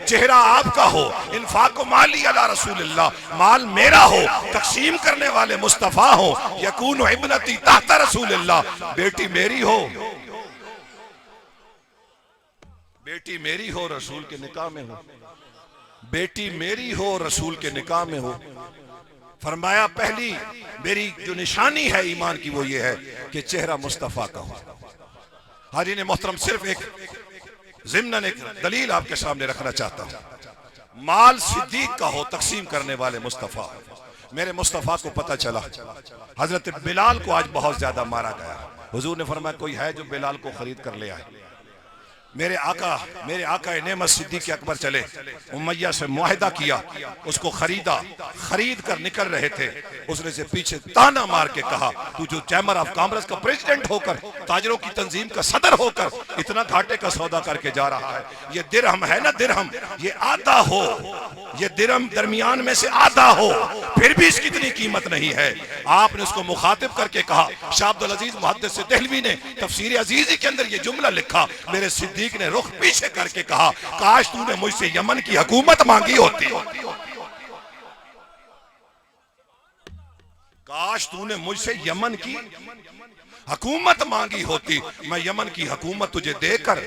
چہرہ آپ کا ہو، انفاق و مالی علی رسول اللہ، مال میرا ہو، تقسیم کرنے والے مصطفیٰ ہو، یکون ابنتی تحت رسول اللہ، بیٹی میری ہو، بیٹی میری ہو رسول کے نکاح میں ہو، بیٹی میری ہو رسول کے نکاح میں ہو۔ فرمایا پہلی میری جو نشانی ہے ایمان کی وہ یہ ہے کہ چہرہ مصطفیٰ کا ہو۔ حاضرین محترم، صرف ایک ضمناً ایک دلیل آپ کے سامنے رکھنا چاہتا ہوں۔ مال صدیق کا ہو، تقسیم کرنے والے مصطفیٰ۔ میرے مصطفیٰ کو پتہ چلا حضرت بلال کو آج بہت زیادہ مارا گیا، حضور نے فرمایا کوئی ہے جو بلال کو خرید کر لے آئے۔ میرے آقا نعمت صدیق اکبر چلے، امیہ سے معاہدہ کیا، اس کو خریدا، خرید کر نکل رہے تھے، اس نے سے پیچھے تانا مار کے کہا تو جو چیمبر آف کامرس کا پریزیڈنٹ ہو کر، تاجروں کی تنظیم کا صدر ہو کر اتنا گھاٹے کا سودا کر کے جا رہا ہے، یہ درہم ہے نا درہم، یہ آدھا ہو، یہ درہم درمیان میں سے آدھا ہو، پھر بھی اس کی اتنی قیمت نہیں ہے۔ آپ نے اس کو مخاطب کر کے کہا، شاہ عبدالعزیز محدث دہلوی نے تفسیر عزیزی کے اندر یہ جملہ لکھا، میرے صدیق نے رخ پیچھے کر کے کہا کاش تو نے مجھ سے یمن کی حکومت مانگی ہوتی، کاش تو نے مجھ سے یمن کی حکومت مانگی ہوتی، میں یمن کی حکومت تجھے دے کر،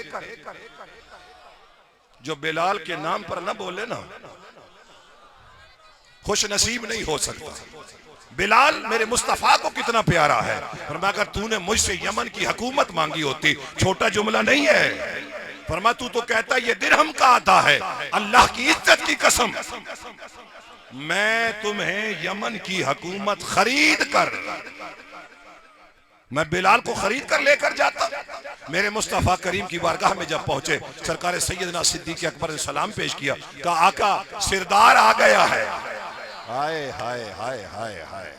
جو بلال کے نام پر نہ بولے نا خوش نصیب نہیں ہو سکتا۔ بلال میرے مصطفیٰ کو کتنا پیارا ہے، فرمایا اگر تو نے مجھ سے یمن کی حکومت مانگی ہوتی، چھوٹا جملہ نہیں ہے، فرمایا تو تو کہتا ہے یہ درہم کا آدھا ہے، اللہ کی عزت کی قسم میں تمہیں یمن کی حکومت خرید کر، میں بلال کو خرید کر لے کر جاتا۔ میرے مصطفیٰ کریم کی بارگاہ میں جب پہنچے، سرکار سیدنا صدیق اکبر نے سلام پیش کیا، کہا آقا سردار آ گیا ہے۔ ہائے ہائے ہائے ہائے ہائے،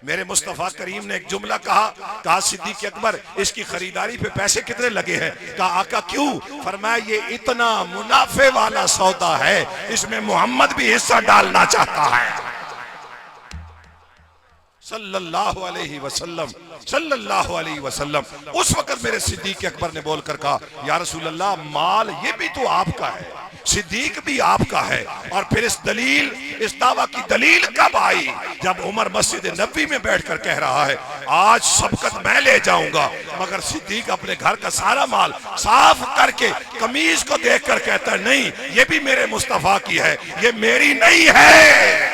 میرے مصطفیٰ کریم نے ایک جملہ کہا صدیق اکبر اس کی خریداری پہ پیسے کتنے لگے ہیں؟ کہا آقا کیوں؟ فرمایا یہ اتنا منافع والا سودا ہے، اس میں محمد بھی حصہ ڈالنا چاہتا ہے، صلی اللہ علیہ وسلم، صلی اللہ علیہ وسلم۔ اس وقت میرے صدیق اکبر نے بول کر کہا یا رسول اللہ مال یہ بھی تو آپ کا ہے، صدیق بھی آپ کا ہے، اور پھر اس دعویٰ کی دلیل کب آئی؟ جب عمر مسجد نبوی میں بیٹھ کر کہہ رہا ہے آج سبقت میں لے جاؤں گا، مگر صدیق اپنے گھر کا سارا مال صاف کر کے قمیض کو دیکھ کر کہتا ہے نہیں یہ بھی میرے مصطفیٰ کی ہے، یہ میری نہیں ہے۔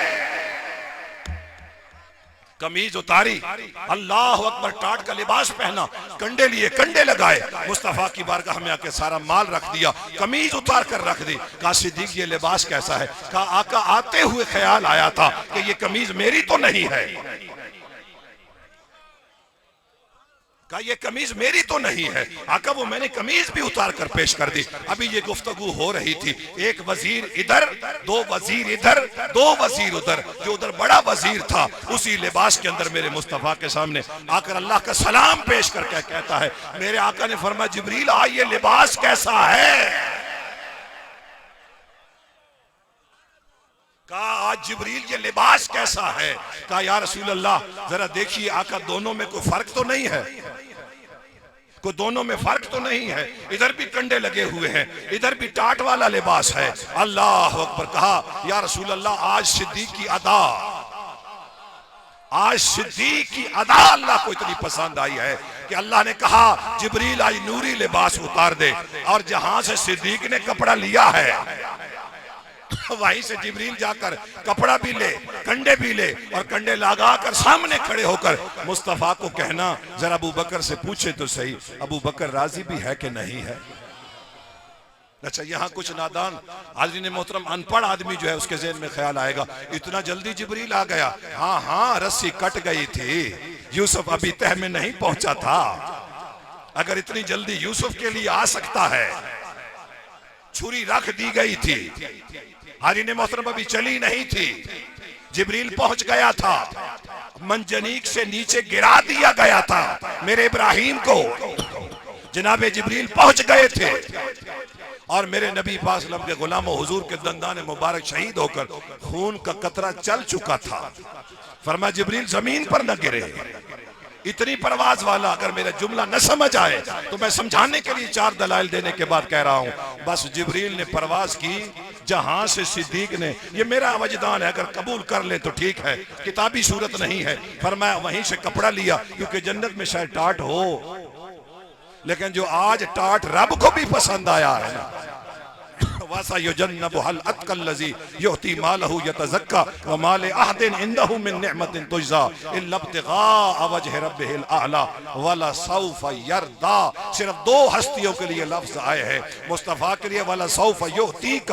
قمیض اتاری، اللہ اکبر، ٹاٹ کا لباس پہنا، کنڈے لیے، کنڈے لگائے، مصطفیٰ کی بارگاہ میں آ کے سارا مال رکھ دیا، قمیض اتار کر رکھ دی۔ کہا صدیق یہ لباس کیسا ہے؟ کہا آقا آتے ہوئے خیال آیا تھا کہ یہ قمیض میری تو نہیں ہے، کہا یہ قمیض میری تو نہیں ہے، آقا وہ میں نے قمیض بھی اتار کر پیش کر دی۔ ابھی یہ گفتگو ہو رہی تھی، ایک وزیر ادھر، دو وزیر ادھر، دو وزیر ادھر، جو ادھر بڑا وزیر تھا اسی لباس کے اندر میرے مصطفیٰ کے سامنے آ کر اللہ کا سلام پیش کر کے کہتا ہے، میرے آقا نے فرمایا جبریل آج یہ لباس کیسا ہے؟ کہا آج جبریل یہ لباس کیسا ہے؟ کہا یا رسول اللہ ذرا دیکھیے آقا دونوں میں کوئی فرق تو نہیں ہے، کو دونوں میں فرق تو نہیں ہے، ادھر بھی کنڈے لگے ہوئے ہیں، ادھر بھی ٹاٹ والا لباس ہے۔ اللہ اکبر، کہا یا رسول اللہ آج صدیق کی ادا، آج صدیق کی ادا اللہ کو اتنی پسند آئی ہے کہ اللہ نے کہا جبریل آج نوری لباس اتار دے، اور جہاں سے صدیق نے کپڑا لیا ہے وہیں سے جبریل جا کر کپڑا بھی لے، کنڈے بھی لے، اور کنڈے لگا کر سامنے کھڑے ہو کر مصطفیٰ کو کہنا ذرا ابو بکر سے پوچھے تو صحیح ابو بکر راضی بھی ہے کہ نہیں ہے۔ اچھا یہاں کچھ نادان حاضرین محترم ان پڑھ آدمی جو ہے اس کے ذہن میں خیال آئے گا اتنا جلدی جبریل آ گیا؟ ہاں ہاں رسی کٹ گئی تھی، یوسف ابھی تہ میں نہیں پہنچا تھا، اگر اتنی جلدی یوسف کے لیے آ سکتا ہے، چھری رکھ دی گئی تھی، حاضرین محترم ابھی چلی نہیں تھی، جبریل پہنچ گیا تھا، منجنیق سے نیچے گرا دیا گیا تھا میرے ابراہیم کو، جناب جبریل پہنچ گئے تھے، اور میرے نبی پاک صلی اللہ علیہ وسلم کے غلام و حضور کے دندان مبارک شہید ہو کر خون کا قطرہ چل چکا تھا۔ فرمایا جبریل زمین پر نہ گرے، اتنی پرواز والا اگر میرا جملہ نہ سمجھ آئے تو میں سمجھانے کے لیے 4 دلائل دینے کے بعد کہہ رہا ہوں، بس جبریل نے پرواز کی جہاں سے صدیق نے، یہ میرا وجدان ہے اگر قبول کر لے تو ٹھیک ہے، کتابی صورت نہیں ہے، فرمایا وہیں سے کپڑا لیا، کیونکہ جنت میں شاید ٹاٹ ہو، لیکن جو آج ٹاٹ رب کو بھی پسند آیا ہے وَسَيُجَنَّبُهَا الْأَتْقَى الَّذِي يُؤْتِي مَالَهُ يَتَزَكَّى وَمَا لِأَحَدٍ عِندَهُ مِن نِعْمَةٍ تُجْزَى إِلَّا ابْتِغَاءَ وَجْهِ رَبِّهِ الْأَعْلَى وَلَسَوْفَ يَرْضَى۔ صرف 2 ہستیوں کے لیے لفظ آئے ہیں مصطفیٰ کے لیے، وَلَسَوْفَ يُؤْتِيكَ،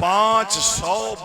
500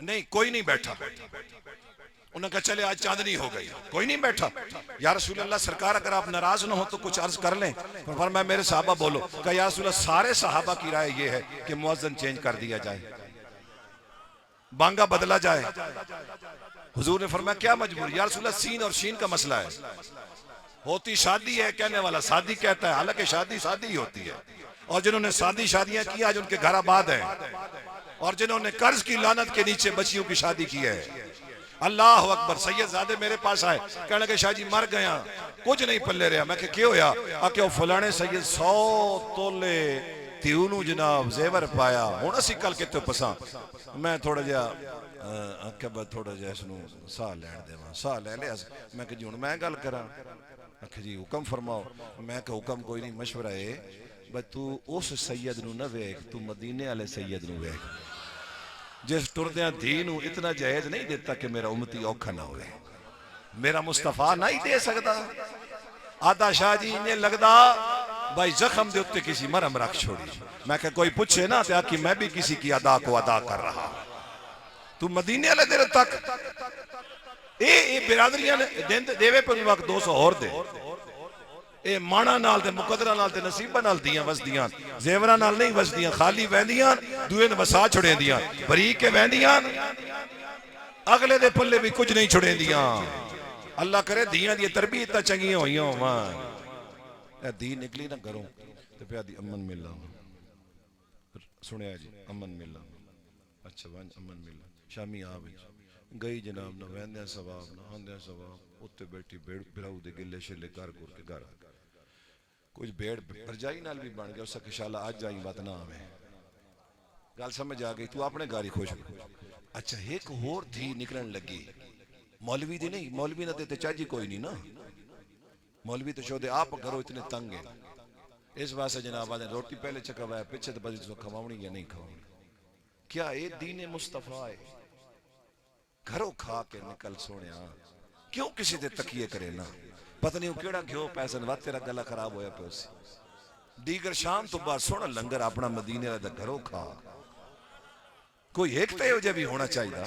نہیں کوئی نہیں بیٹھا. انہوں نے کہا چلے آج چاندنی ہو گئی, کوئی نہیں بیٹھا. یا رسول اللہ سرکار اگر آپ ناراض نہ ہو تو کچھ عرض کر لیں. فرمایا میرے صحابہ بولو. کہا یا رسول اللہ سارے صحابہ کی رائے یہ ہے کہ مؤذن چینج کر دیا جائے, بانگا بدلا جائے. حضور نے فرمایا کیا مجبور؟ یا رسول اللہ سین اور شین کا مسئلہ ہے, ہوتی شادی ہے کہنے والا شادی کہتا ہے, حالانکہ شادی شادی ہی ہوتی ہے. اور جنہوں نے شادی شادیاں کی آج ان کے گھر آباد ہیں, اور جنہوں نے قرض کی لعنت کے نیچے بچیوں کی شادی کی ہے. اللہ اکبر. سید زادے میرے پاس آئے, کہنے لگے شاہ جی مر گیا, کچھ نہیں پلے رہا. میں کہ کیوں ہویا؟ کہ وہ فلانے سید 100 تولے تیونو جناب زیور پایا, ہوں اسی کل کتے پساں. میں تھوڑا جا کہ بعد تھوڑا جا اسنو ساہ لین دے وہاں, ساہ لے لے. میں کہ جی ہوں میں گل کراں. کہ جی حکم فرماؤ. میں کہ حکم کوئی نہیں, مشورہ ہے بھئی تو اس سید نو نہ ویکھ, تو مدینے والے سید نو ویکھ جس ٹردیاں دین اتنا جہیز نہیں دیتا کہ میرا امتی اوکھا نہ ہوئے. میرا مصطفیٰ نہیں دے سکتا. آدھا شاہ جی انہیں لگدا بھائی زخم دے اتے کسی مرم رکھ چھوڑی. میں کہ کوئی پوچھے نا تھا کہ میں بھی کسی کی ادا کو ادا کر رہا. تو مدینے والے دیر تک اے برادریاں دیوے پر وقت 200 اور دے, اے مانا نال تے مقدرہ نال تے نصیبہ نال دیاں وسدیاں, زیورہ نال نہیں وسدیاں, خالی ویندیاں دوئے نے وسا چھڑے دیاں, بریق کے ویندیاں اگلے دے پلے بھی کچھ نہیں چھڑے دیاں. اللہ کرے دیاں دی تربیت تا چنگیاں ہوئیاں ہوں. اے دین نکلی نہ کروں تے پہ دی امن ملا. سنیا جی امن ملا. اچھا وانج امن ملا. شامی آوے گئی جناب نہ ویندیاں ثواب نہ آندیاں ثواب. اتے بیٹھی بھراؤ دے گلے شلے کار کر کے گھر کچھ بیڑ پرجائی نال بھی بن گیا. اس کا شاءاللہ آج جائیں بات نہ آوے. گل سمجھ آ گئی, تو اپنے گاری خوش. اچھا ایک اور تھی نکلن لگی, مولوی دی نہیں, مولوی نہ دیتے چاجی کوئی نہیں نا, مولوی تو شو دے آپ گھرو اتنے تنگ ہیں. اس واسطے جناب آدھے روٹی پہلے چکا ہے پچھے تو بس کھواؤنی یا نہیں کھواؤنی. کیا اے دین مصطفیٰ ہے؟ گھروں کھا کے نکل سونے آن, کیوں کسی دے تکیے کرے نا؟ پتہ نہیں کیڑا گھیو پیسن وقت تیرا گلہ خراب ہویا پہ اسی. دیگر شام تو بعد سونا لنگر اپنا مدینے رہا گھروں کھا. کوئی ایک تے ہو جے بھی ہونا چاہیے,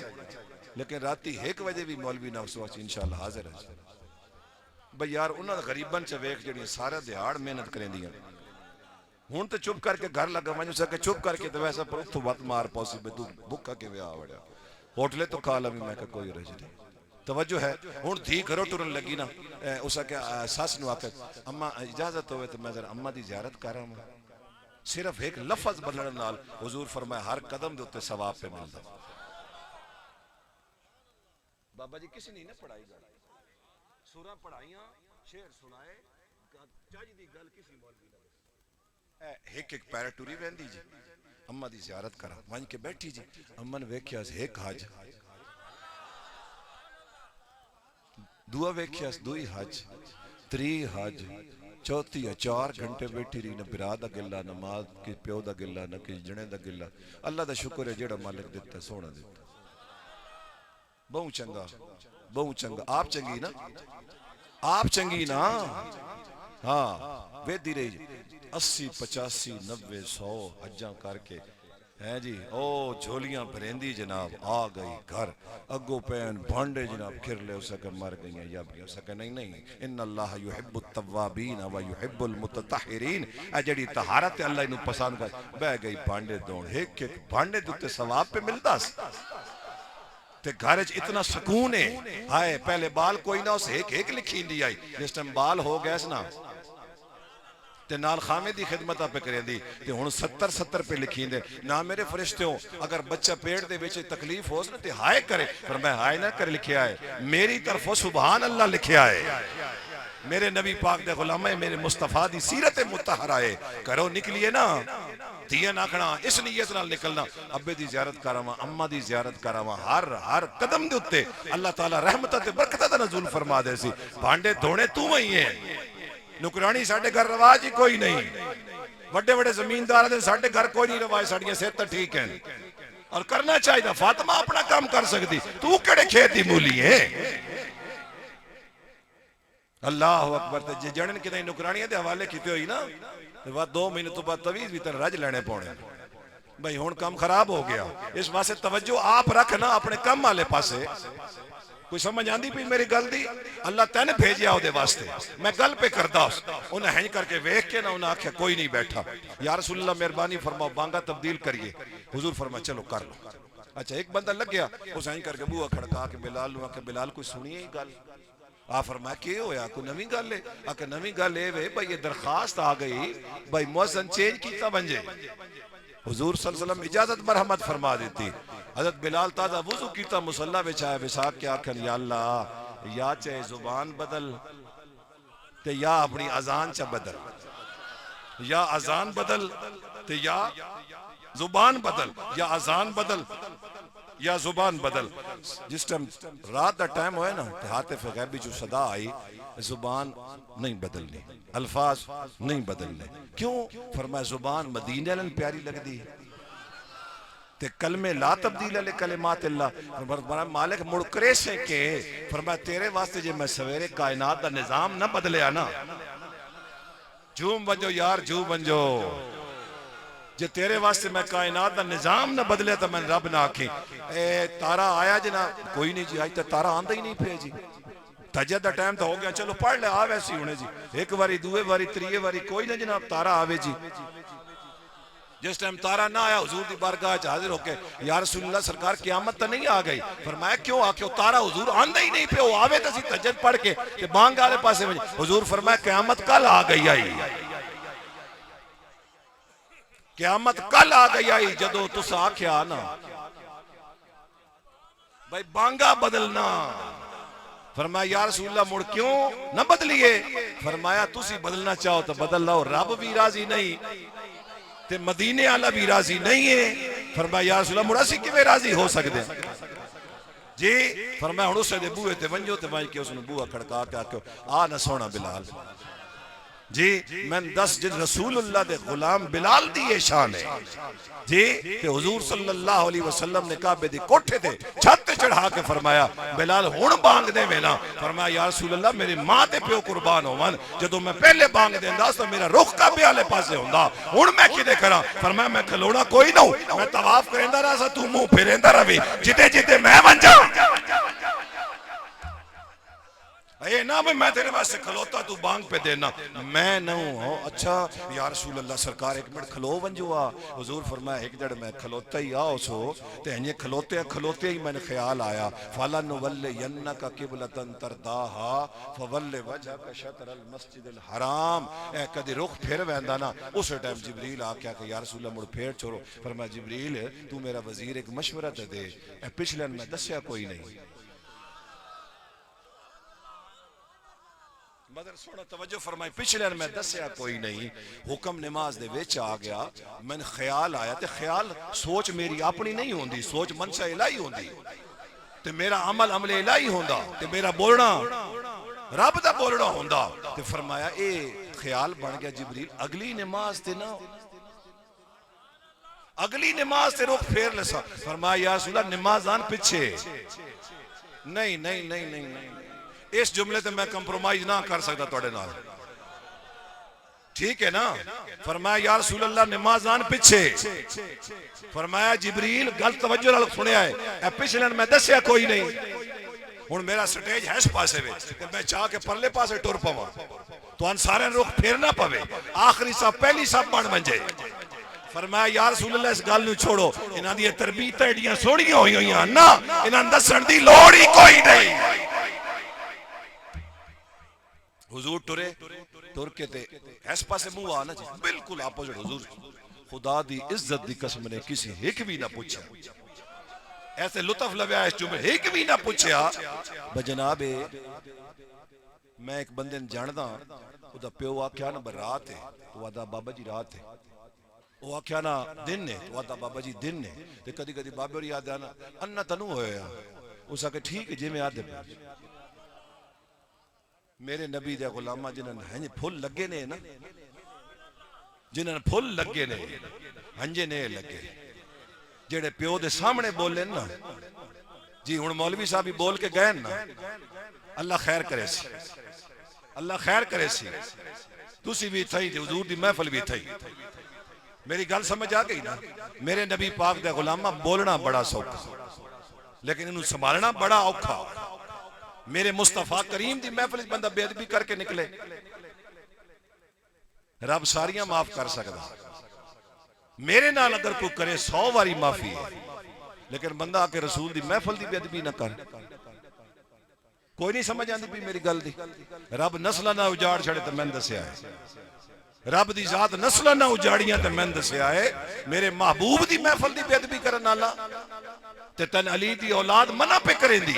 لیکن راتی ایک وجہ بھی مولوی نہ سوچ انشاءاللہ حاضر ہے. بھئی یار انہاں دا غریباں چا ویکھ جڑی سارا دیہاڑ محنت کریں دیاں, ہون تے چپ کر کے گھر لگا مانجو سکے چپ کر کے تو ویسا پر اتھو وقت مار پوسی بے تو بکا کے ویا آوڑیا. ہوٹلے تو کھالا بھی میں کہ کوئی رہ جڑی توجہ ہے. ہون تھی گھروں ٹرن لگی نا, اسا کہ ساس نو آکے اما اجازت ہوئے تو میں ذرا اما دی زیارت کر رہا ہوں. صرف ایک لفظ بدلن نال حضور فرمائے ہر قدم دے اتے ثواب پہ ملتا. بابا جی کسی نہیں نہ پڑھائی گا, سورہ پڑھائیاں شعر سنائے, چاہی دی گل کسی مولوی نہ ایک ایک پیرا ٹوری ویندی جی. اما دی زیارت کرا وانج کے بیٹھی جی. امن ویکھیا ایک حج, دعا ویکھیا دوئی حج, تری حج, چوتھی 4 گھنٹے بیٹھی رہی. نہ برا دا گلا, نہ ماں کی پیو دا گلا, نہ کسی جنے دا گلا. اللہ دا شکر ہے جیڑا مالک دیتا سونا دیتا. بہوں چنگا, بہوں چنگا. آپ چنگی نا, آپ چنگی نا. ہاں ویدی رہی 80 85 90 100 حجاں کر کے ہیں جی. او جھولیاں بھریندی جناب آ گئی گھر, اگو پین بھانڈے جناب کھر لے. اسا کہ مر گئی ہیں یا بھی اسا کہ نہیں نہیں, ان اللہ یحب التوابین و یحب المتطہرین. اے جڑی طہارت اللہ انہوں پسند کر. بہ گئی بھانڈے دون, ایک ایک بھانڈے دوتے ثواب پہ ملتا سی. تے گھرج اتنا سکون ہے. ہائے پہلے بال کوئی نہ اسے ایک ایک لکھی دی آئی, جس ٹائم بال ہو گئے نا تے نال خامے دی خدمتہ پہ کریں دی تے ہون 70 پہ لکھیں دے. نہ میرے فرشتے ہوں اگر بچہ پیڑ دے بیچے تکلیف ہو سنا تے ہائے کرے, پر میں ہائے نہ کر لکھے آئے, میری طرف سبحان اللہ لکھے آئے. میرے نبی پاک دے غلامے میرے مصطفیٰ دی سیرت متحرہ ہے. کرو نکلیے نا دیا ناکھنا, اس نیت نال نکلنا. ابے دی زیارت کراواں, اماں دی زیارت کراواں, ہر قدم دے اتے اللہ تعالیٰ رحمتہ تے برکتہ دا نزول فرما دے سی. بھانڈے دھونے تو وہی ہیں, نکرانی ساڑھے گھر رواج ہی کوئی نہیں. بڑے بڑے زمیندار دے ساڑھے گھر کوئی نہیں رواج, ساڑھیاں صحت ٹھیک ہیں اور کرنا چاہیے. فاطمہ اپنا کام کر سکتی, تو کڑے کھیتی مولی ہے. اللہ اکبر. تے جنن کے نہیں نکرانیاں دے حوالے کیتے ہوئی نا, 2 مہینے تو بعد تویز بھی تن رج لینے پونے. بھائی ہون کام خراب ہو گیا، اس واسطے توجہ آپ رکھنا اپنے کم والے پاسے. کوئی سمجھ آندی پی میری گل دی؟ اللہ تین بھیجیا او دے واسطے، میں گل پہ کردا اس انہیں ہنج کر کے ویکھ کے نہ انہیں آکھیا کوئی نہیں بیٹھا. یا رسول اللہ مہربانی فرماؤ بانگا تبدیل کریے. حضور فرمایا چلو کر لو. اچھا ایک بندہ لگ گیا، اس ہنج کر کے بوہا کھڑکا کے بلال نو آکھیا بلال کوئی سنیے ہی گل. آپ فرمایا کہ ہویا کوئی نویں گل ہے؟ آکھیا نویں گل اے وے بھائی یہ درخواست آ گئی بھائی مؤذن چینج کیتا بنجے. حضور صلی اللہ علیہ وسلم اجازت مرحمت فرما دیتی. حضرت بلال تازہ وضو کیتا مصلی بچھایا بساک کے آکھن یا اللہ یا چاہے زبان بدل تے یا اپنی اذان چا بدل، یا اذان بدل تے یا زبان بدل، یا اذان بدل یا زبان بدل. جس ٹائم رات دا ٹائم ہوئے نا تے ہاتف غیبی جو صدا آئی زبان نہیں بدلنی، الفاظ نہیں بدلنے. کیوں؟ فرمایا زبان مدینے لن پیاری لگ دی تے کلمے لا تبدیل علی کلمات اللہ. فرمایا مالک مڑکرے سے کے فرمایا تیرے واسطے جے میں سویرے کائنات دا نظام نہ بدلیا نا جھوم بنجو یار جھوم بنجو، جے تیرے واسطے میں کائنات دا نظام نہ بدلے تو میں رب نہ آکھیں اے تارا آیا جنا کوئی نہیں جی آج تا تارا آندہ ہی نہیں پھے جی تجد دا ٹائم تا ہو گیا چلو پڑھ لے آوے سی ہونے جی ایک واری دوے واری تریے واری کوئی نہ جناب تارا آوے جی. جس ٹائم تارا نہ آیا حضور دی بارگاہ حاضر ہو کے یا رسول اللہ سرکار قیامت تا نہیں آ گئی. فرمایا کیوں آ کے تارا حضور آندہ ہی نہیں پہ وہ آوے تا سی تجد پڑھ کے کہ بانگ آلے پاسے بجے. حضور فرمایا قیامت کل آ گئی آئی، قیامت کل آ گئی آئی جدو تس آکھیا نا بھائی بانگا بدلنا. فرمایا یا رسول اللہ مڑ کیوں نہ بدلیے؟ فرمایا تسی بدلنا چاہو تو بدل لاؤ، رب بھی راضی نہیں تے مدینے والا بھی راضی نہیں ہے. فرمایا یا رسول اللہ مڑا سی کیویں راضی ہو سکدے جی؟ فرمایا ہن اسے دے بوئے تے ونجو تے وائیں کے اس نے بوہا کھڑکا کے آکھو آ نہ سونا بلال جی میں دس جن رسول اللہ دے غلام بلال دی یہ شان ہے جی. کہ حضور صلی اللہ علیہ وسلم نے کعبے دی کوٹھے دے چھت چڑھا کے فرمایا بلال ہون بانگ دے میں نا. فرمایا یا رسول اللہ میری ماں تے پیو قربان ہوون جدو میں پہلے بانگ دیندا تو میرا رخ کعبے والے پاسے ہوندا ہن میں کدے کراں؟ فرمایا میں کھلونا کوئی نہ ہوں میں طواف کریندا رہا سا تو منہ پھیریندا رہوی جتے جتے میں بن جا. اے نا بھئی میں تیرے واسطے کھلوتا تو بانگ پہ دینا میں نہ ہوں. اچھا یا رسول اللہ سرکار ایک منٹ کھلو ونجو آ. حضور فرمایا ایک جڑ میں کھلوتا ہی آؤ سو تے ہنجے کھلوتے ہی میں نے خیال آیا فَلَنُوَلِّيَنَّكَ قِبْلَةً تَرْضَاهَا فَوَلِّ وَجْهَكَ شَطْرَ الْمَسْجِدِ الْحَرَامِ. اے کدی رخ پھر ویندا نا اس ٹائم جبریل آ کے کہ یا رسول اللہ مڑ پھیر چھوڑو. فرمایا جبریل تو میرا وزیر ایک مشورہ تے دے اے پچھلے میں دسیا کوئی نہیں. مدر سونا توجہ فرمائی پچھلے میں دسیا کوئی نہیں. حکم نماز دے ویچ آ گیا میں نے خیال آیا تے خیال سوچ میری اپنی نہیں ہوندی سوچ منشا الہی ہوندی تے میرا عمل عمل الہی ہوندا تے میرا بولنا رب دا بولنا ہوندا. تے فرمایا اے خیال بن گیا جبریل اگلی نماز تے نا اگلی نماز تے رخ پھیر لسا. فرمایا یا رسول اللہ نمازان پیچھے نہیں نہیں نہیں نہیں نہیں اس جملے تے میں کمپرومائز نہ کر سکتا توڑے نال ٹھیک ہے نا. فرمایا یا رسول اللہ نمازان پیچھے. فرمایا جبریل گل توجہ نال سنیا ہے اے پچھلے میں دسیا کوئی نہیں. ہن میرا سٹیج ہے اس پاسے وچ تے میں چاہ کے پرلے پاسے ٹر پواں تو ان سارے رخ پھیرنا پوے آخری صاحب پہلی صاحب بن منجے. فرمایا یا رسول اللہ اس گل نو چھوڑو انہاں دی تربیت ایڈیاں سوڑیاں ہوئی ہویاں نا انہاں دسن دی لوڑ ہی کوئی نہیں. حضور ٹر کے تے اس پاسے منہ آنا جی بالکل اپوزٹ. حضور خدا دی عزت دی قسم نے کسی ایک بھی نہ پوچھا ایسے لطف لگیا اس جملے ایک بھی نہ پوچھا بجناب میں ایک بندے جاندا او دا پیو آکھیا نا رات ہے تو آدا بابا جی رات ہے وہ آکھیا نا دن ہے تو آدا بابا جی دن ہے تے کدی کدی بابے اور یاد آنا انا تنو ہویا اس آکھے ٹھیک ہے جی میں آدھے میرے نبی دے غلامہ جنہاں نے پھول لگے نے نا جنہاں نے پھول لگے نے ہنجے نے لگے جڑے پیو دے سامنے بولے نا جی ہن مولوی صاحب بھی بول کے گئے نا اللہ خیر کرے سی اللہ خیر کرے سی تسی بھی تھئی تے حضور دی محفل بھی تھئی میری گل سمجھ آ گئی نا؟ میرے نبی پاک دے غلامہ بولنا بڑا سوکھا لیکن انہوں سنبھالنا بڑا اوکھا. میرے مصطفیٰ کریم دی محفل بندہ بے ادبی کر کے نکلے رب ساریاں معاف کر سکتا. میرے نال اگر کوئی کرے 100 واری معافی ہے لیکن بندہ آ کے رسول دی محفل دی بے ادبی نہ کر. کوئی نہیں سمجھ آندی بھی میری گل دی. رب نسلہ نہ اجاڑ چھڑے تو میں دسیا ہے. رب دی ذات نسلہ نہ اجاڑیاں تو میں دسیا ہے. میرے محبوب دی محفل دی بے ادبی کرن والا تے تن علی دی اولاد منع پہ کریں دی.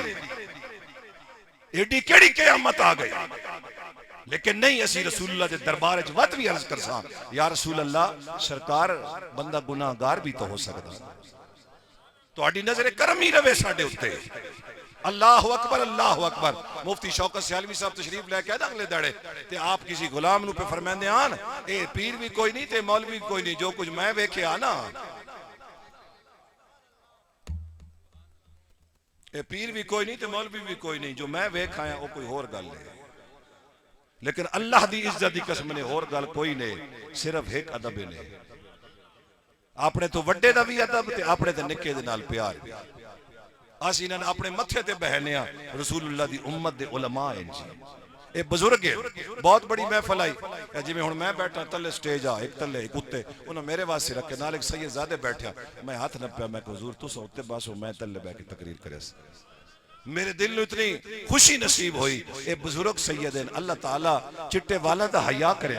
ایڈی کیڑی قیامت آ گئی. لیکن نہیں اسی رسول اللہ دے دربار وچ وت بھی عرض کرساں یا رسول اللہ سرکار بندہ گناہگار بھی تو ہو سکدا. تہاڈی نظر کرم ہی رہے ساڈے اوتے. اللہ اکبر اللہ اکبر. مفتی شوکت سیالوی صاحب تشریف لے کے اگلے دڑے تے آپ کسی غلام نو پہ فرماندے آن اے پیر بھی کوئی نہیں تے مولوی بھی کوئی نہیں. جو کچھ میں ویکھیا نا اے پیر بھی کوئی نہیں تے مولوی بھی کوئی نہیں. جو میں ویکھ آیا وہ کوئی اور گل ہے. لیکن اللہ دی عزت دی قسم نے اور گل کوئی نہیں. صرف ایک ادب نے اپنے تو وڈے دا بھی ادب تے اپنے تے نکے دے نال پیار بھی. اسی انہاں اپنے متھے تے بہنے ہاں. رسول اللہ دی امت دے علماء ہیں جی. اے بزرگ ہے. بہت بڑی محفل آئی جی میں ہن میں بیٹھا تلے سٹیج آ ایک تلے ایک اوتے انہاں میرے واسطے رکھے نال ایک سید زادے بیٹھا. میں ہاتھ نہ پیا میں کہ حضور تساں اوتے بس میں تلے بیٹھ کے تقریر کرے. میرے دل نو اتنی خوشی نصیب ہوئی. اے بزرگ سید ہیں. اللہ تعالیٰ چٹے والا دا حیا کرے.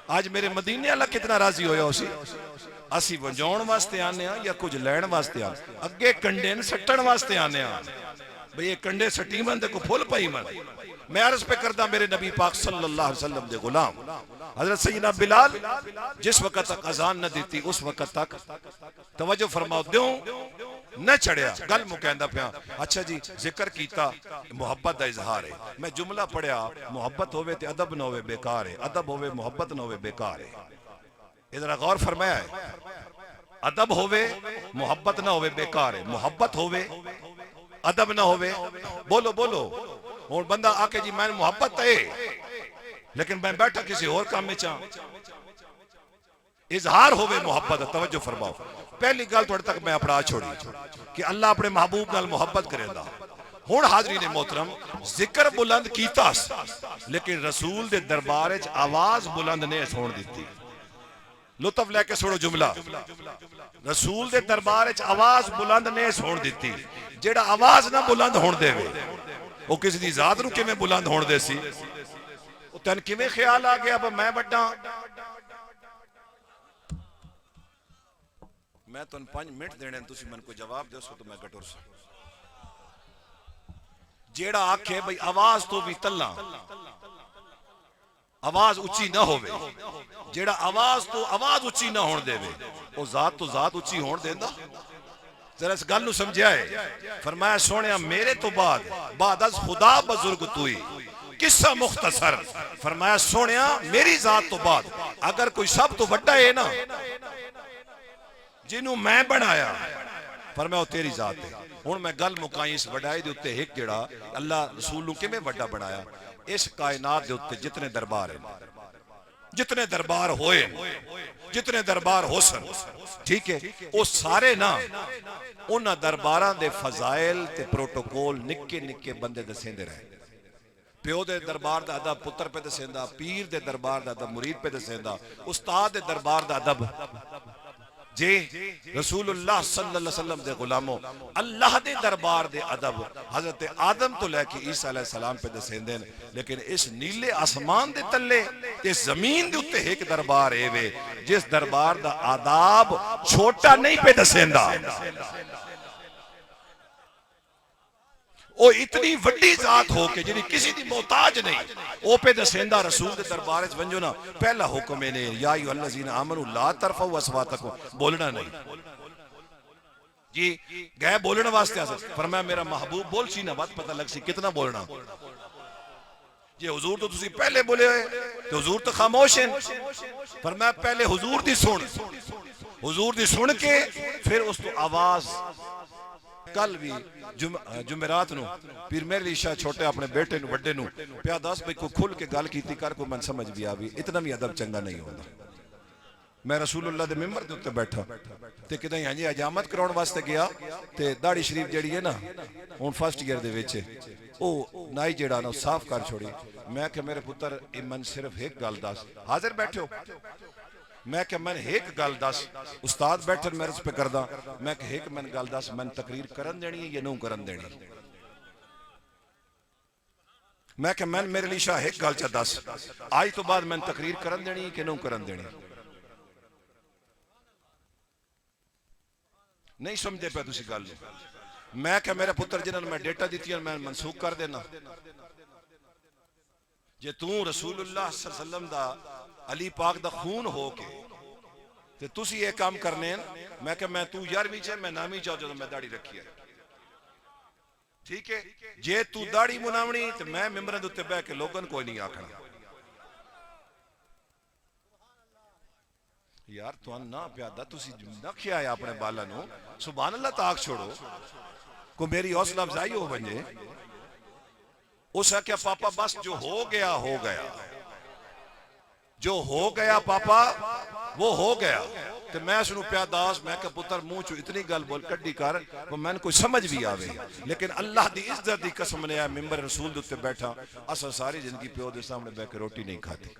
آج میرے مدینے والا کتنا راضی ہویا اسی. اسی ونجاؤن واسطے آنے ہاں یا کچھ لین واسطے آنے. اگے کنڈے سٹن واسطے آنے ہاں بھئی یہ کنڈے سٹی من دے کو پھول پائی من. میں عرض پہ کرتا میرے نبی پاک صلی اللہ علیہ وسلم دے غلام حضرت سیدنا بلال جس وقت تک اذان نہ دیتی اس وقت تک توجہ فرماؤ دیوں نہ چڑھیا. گل مکہندہ پیا اچھا جی ذکر کیتا محبت دا اظہار ہے. میں جملہ پڑھیا محبت ہوئے تے ادب نہ ہوئے بیکار ہے. ادب ہوئے محبت نہ ہوئے بیکار ہے. ادھر غور فرمایا ہے. ادب ہوئے محبت نہ ہوئے بیکار ہے. محبت ہوئے ادب نہ ہوئے بولو بولو. اور بندہ آ کے جی میں محبت ہے لیکن میں بیٹھا کسی اور کام میں چاہاں. اظہار ہوئے محبت. توجہ فرماؤ. پہلی گل تھوڑے تک میں اپنا چھوڑی کہ اللہ اپنے محبوب نال محبت کرے دا. ہون حاضرین محترم ذکر بلند کیتا لیکن رسول دے دربار وچ آواز بلند نہیں سون دیتی. لطف لے کے سنو جملہ. رسول دے دربار وچ آواز بلند نہیں سون دیتی. جیڑا آواز نہ بلند ہون دے وہ کسی دی ذات نو کیویں بلند ہون دے سی. تن کیویں خیال آ گیا اب میں بڑا. میں تن 5 منٹ دینے تسی من کو جواب دے سو تو میں گٹور سا. جیڑا آکھے بھئی آواز تو بھی تلا آواز اچھی نہ ہوئے. جیڑا آواز تو آواز اچھی نہ ہون دے وہ ذات تو ذات اچھی ہون دیندہ. ذرا اس گل نو سمجھا ہے. فرمایا سونیا میرے تو بعد از خدا بزرگ توئی قصہ مختصر. فرمایا سونیا میری ذات تو بعد اگر کوئی سب تو بڑا ہے نا جنہوں میں بنایا فرمایا وہ تیری ذات ہے. ہن میں گل مکائی اس بڑائی دے اوتے ایک جڑا اللہ رسول نو کیویں بڑا بنایا. اس کائنات دے اوتے جتنے دربار ہیں جتنے دربار ہوئے جتنے دربار ہو سن ٹھیک ہے وہ سارے نا انہاں درباراں دے فضائل تے پروٹوکول نکے نکے بندے دسیندے رہے. پیو دے دربار دا ادب پتر پہ دسیندا. پیر دے دربار دا ادب مرید پہ دسیندا. استاد دے دربار دا ادب جی رسول اللہ صلی اللہ علیہ وسلم دے غلاموں اللہ دے دربار دے ادب حضرت آدم تو لے کے عیسیٰ علیہ السلام پہ دسیندے. لیکن اس نیلے آسمان دے تلے اس زمین دے اتے ایک دربار ہے وے جس دربار دا آداب چھوٹا نہیں پہ دسیندا. وہ اتنی وڈی ذات ہو کے جنہی کسی دی محتاج نہیں وہ پہ دسیندہ. رسول دے دربار وچ ونجو نا پہلا حکم ہے یا ایھا الذین آمنوا لا ترفعوا اصواتکم بولنا نہیں جی گئے بولنے واسطے آسا. فرمایا میرا محبوب بول سی نا بات پتہ لگ سی کتنا بولنا. جی حضور تو تسی پہلے بولے ہوئے تو حضور تو خاموش ہیں. فرمایا پہلے حضور دی سن کے پھر اس تو آواز. کل بھی جمعرات نو پیر میرے لیے شاہ چھوٹے اپنے بیٹے نو بڑے نو پیا دس بھئی کوئی کھل کے گل کیتی کر کو من سمجھ بھی آوی. اتنا بھی ادب چنگا نہیں ہوتا. میں رسول اللہ دے ممبر دے اتنے بیٹھا تے کدیں ہاں جی حجامت کراؤن واسطے گیا تے داڑھی شریف جڑی ہے نا ہن فرسٹ ایئر دے وچ او نائی جڑا نا صاف کر چھوڑی میں کہ میرے پتر من صرف ایک گل دس حاضر بیٹھے ہو میں کہ میں ایک گل دس استاد بیٹھن میں اس پہ کردا میں کہ ایک من گل دس میں تقریر کرن دینی ہے یا نو کرن دینی میں کہ میں میرے لیے شاہ ایک گل چا دس آج تو بعد میں تقریر کرن دینی کہ نو کرن دینی نہیں سمجھے پہ تسی گل میں کہ میرے پتر جنہوں میں ڈیٹا دیتی ہیں میں منسوخ کر دینا جے توں رسول اللہ صلی اللہ علیہ وسلم دا علی پاک دا خون ہو کے تے تسی یہ کام کرنے میں کہ میں تو یارویں چاہے میں نامی چاہو جو میں داڑھی رکھی ہے ٹھیک ہے جے تو داڑھی مناونی تے میں ممبرن دوتے بے کے لوگن کوئی نہیں آکھنا یار تو نہ پیادا تسی نہ کیا ہے اپنے بالا نو سبحان اللہ تاک چھوڑو کو میری حوصلہ افزائی ہو بنجے اسا کیا پاپا بس جو ہو گیا جو ہو گیا پاپا وہ ہو گیا تو میں سنو پیاداس میں کہ پتر منہ چو اتنی گل بول کڈی کر وہ میں نے کوئی سمجھ بھی آوے لیکن اللہ دی عزت دی قسم نے ممبر رسول دوتے بیٹھا اصل ساری زندگی پیو دے سامنے بے کے روٹی نہیں کھاتی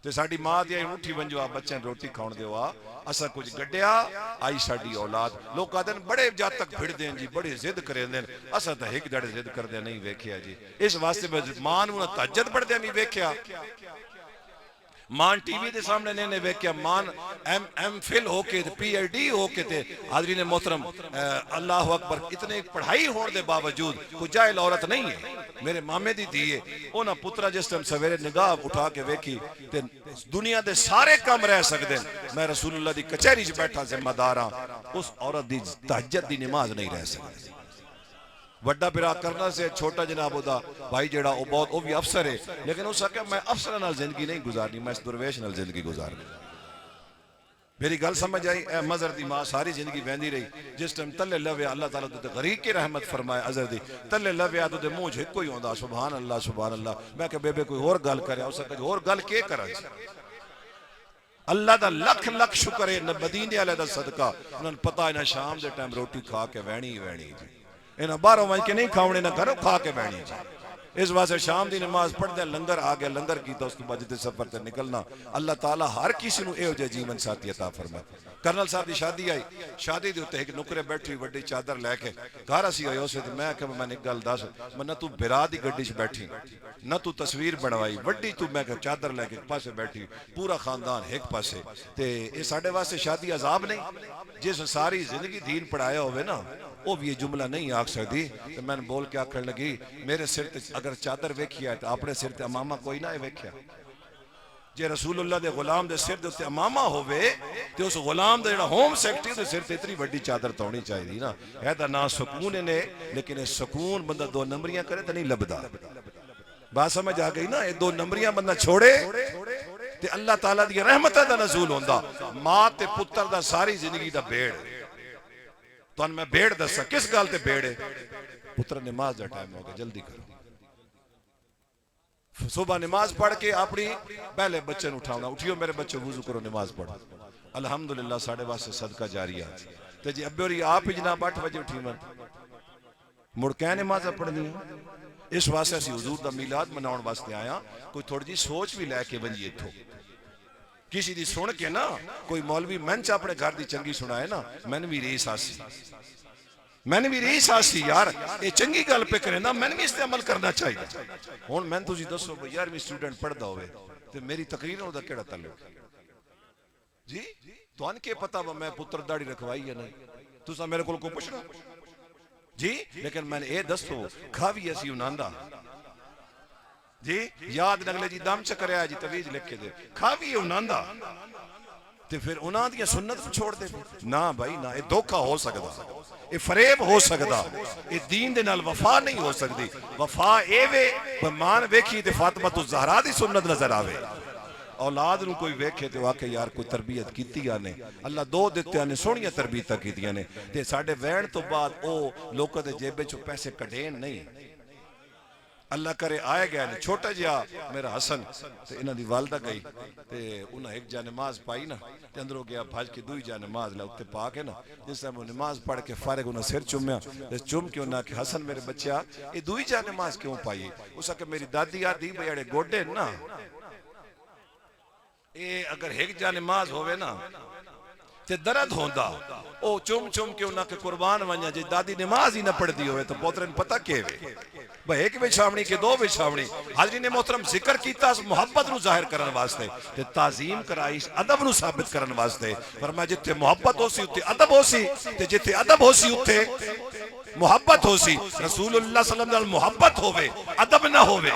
تے ساڑی ماں دیا اٹھی ونجو آ بچیں روٹی کھاؤن دے ہوا اسا کچھ گڈیا آئی ساڑی اولاد لوگ آدھن بڑے جا تک بھڑ دیں جی بڑے زد کریں دیں اسا تا ایک دڑے زد کر دیں نہیں ویکھیا جی اس واسطے میں مان انہاں تحجد پڑھ دیں نہیں ویکھیا مان ٹی وی دے سامنے نے ویکھیا مان ایم فل ہو کے پی ایل ڈی ہو کے تے حاضرین محترم اللہ اکبر اتنے پڑھائی ہون دے باوجود کوئی جاہل عورت نہیں ہے میرے مامے دی دیئے اونا پترہ جس ٹائم سویرے نگاہ اٹھا کے ویکھی تے دنیا دے سارے کام رہ سکتے میں رسول اللہ دی کچہری چ بیٹھا ذمہ داراں اس عورت دی تہجد دی نماز نہیں رہ سکتی وڈا برا کرنا سے چھوٹا جناب دا بھائی جڑا وہ بہت وہ بھی افسر ہے لیکن اس کہ میں افسر نال زندگی نہیں گزارنی میں اس درویش نال زندگی گزارنی میری گل سمجھ آئی اے مظہر دی ماں ساری زندگی بہندی رہی جس ٹائم تلے لوے اللہ تعالیٰ دے غریق کی رحمت فرمائے ازر دی تلے لوے آدھو دے منہ جھک کوئی ہوندہ سبحان اللہ میں کہ بے بے کوئی اور گل کرے اسا کہ اور گل کے کرا اللہ دا لکھ لکھ شکر ہے مدینے والے دا صدقہ انہوں نے پتہ انہاں شام دے ٹائم روٹی کھا کے وینی جی انہاں باہروں وجھ کے نہیں کھاونے نہ گھروں کھا کے وینی جی اس واسطے شام دی نماز پڑھ دے لنگر آگے لنگر کی تو اس کے بعد جتے سفر تے نکلنا اللہ تعالیٰ ہر کسی نو اے ہو جائے جیون ساتھی عطا فرمائے کرنل صاحب دی شادی آئی شادی دی ہوتے ایک نکرے بیٹھی وڈی چادر لے کے گھر اسی ہوئے اسے میں کہ میں نے ایک گل دس میں نہ تو برا دی گڈی چ بیٹھی نہ تو تصویر بنوائی وڈی تو میں کہ چادر لے کے ایک پاسے بیٹھی پورا خاندان ایک پاسے تے یہ ساڈے واسطے شادی عذاب نہیں جس ساری زندگی دین پڑھایا ہوئے نا وہ بھی یہ جملہ نہیں آکھ سکتی تو میں نے بول کے آکھر لگی میرے سر تے اگر چادر ویکھیا ہے تو اپنے سر تے امامہ کوئی نہ ویکھیا جے رسول اللہ دے غلام دے سر دے امامہ ہوئے تے اس غلام دے ہوم سیکٹری دے سر تے اتنی بڑی چادر تونی چاہی دی نا ہے دا نا سکون نے لیکن سکون بندہ دو نمبریاں کرے تو نہیں لبدا بات سمجھ آ گئی نا یہ دو نمبریاں بندہ چھوڑے تے اللہ تعالیٰ دی رحمت دا نزول ہوندہ ماں تے پتر دا ساری زندگی دا بیڑ تو ان میں بیڑ دسا کس گال تے بیڑے پتر نماز دا ٹائم ہوگا جلدی کرو صبح نماز پڑھ کے اپنی پہلے بچے اٹھاؤنا اٹھیو میرے بچے وضو کرو نماز پڑھو الحمدللہ ساڑھے واسے صدقہ جاریہ تے جی ابھی اور آپ ہی جناب 8 بجے اٹھی من مڑ کہیں نماز پڑھنی ہے اس واسے اسی حضور دا میلاد مناؤن واسطے آیا کوئی تھوڑی جی سوچ بھی لے کے بنجیے تھو کسی دی سن کے نا کوئی مولوی منچ اپنے گھر دی چنگی سنائے نا میں نے بھی ریس آسی یار یہ چنگی گل پہ کرے نا میں نے بھی اس تے عمل کرنا چاہیے ہون میں تو جی دسو یار میں سٹوڈنٹ پڑھ دا ہوئے تو میری تقریر دا کیڑا تعلق جی تو ان کے پتہ میں پتر داڑھی رکھوائی یا نہیں تو سا میرے کو پوچھنا جی لیکن میں نے اے دستو کھاوی ایسی اناندہ جی یاد نگلے جی دام چکر آیا جی تویج لکھ کے دے کھاوی اناندہ تے پھر انہاں دیا سنت چھوڑ دے نا بھائی نا یہ دھوکہ ہو سکتا یہ فریب ہو سکتا یہ دین دے نال وفا نہیں ہو سکتی وفا اے وے مان ویکھی تے فاطمہ تو زہرا دی سنت نظر آوے اولاد نو کوئی ویکھے تے واقعی یار کوئی تربیت کیتی آنے اللہ دو دیتے آنے سونیا تربیتہ کیتی آنے تے ساڑھے وین تو بعد او لوکہ دے جیبے چو پیسے کٹین نہیں اللہ کرے آئے گئے نے چھوٹا جہا میرا حسن تے انہاں دی والدہ گئی تے انہاں ایک جا نماز پائی نا تے اندروں گیا بھاج کے دوئی جا نماز لا اتے پا کے نا جس طرح وہ نماز پڑھ کے فارغ انہاں سر چومیا تے چوم کے انہاں کہ حسن میرے بچہ یہ دوئی جا نماز کیوں پائی اسا کہ میری دادی آدھی بھئی گوڈے نا اے اگر ایک جا نماز ہوئے نا تے درد ہوندا او چوم چوم کے انہاں کے قربان ونجا جی دادی نماز ہی نہ پڑھ دی ہوئے تو پوترن پتہ کے وے بھئی ایک بچھاوڑی کے دو بچھاوڑی حاضرین محترم ذکر کیتا اس محبت نو ظاہر کرن واسطے تے تعظیم کرائیس ادب نو ثابت کرن واسطے فرمایا جتے محبت ہو سی اتے ادب ہو سی تے جتے ادب ہو سی اتے محبت ہو سی رسول اللہ صلی اللہ علیہ وسلم محبت ہوئے ادب نہ ہوئے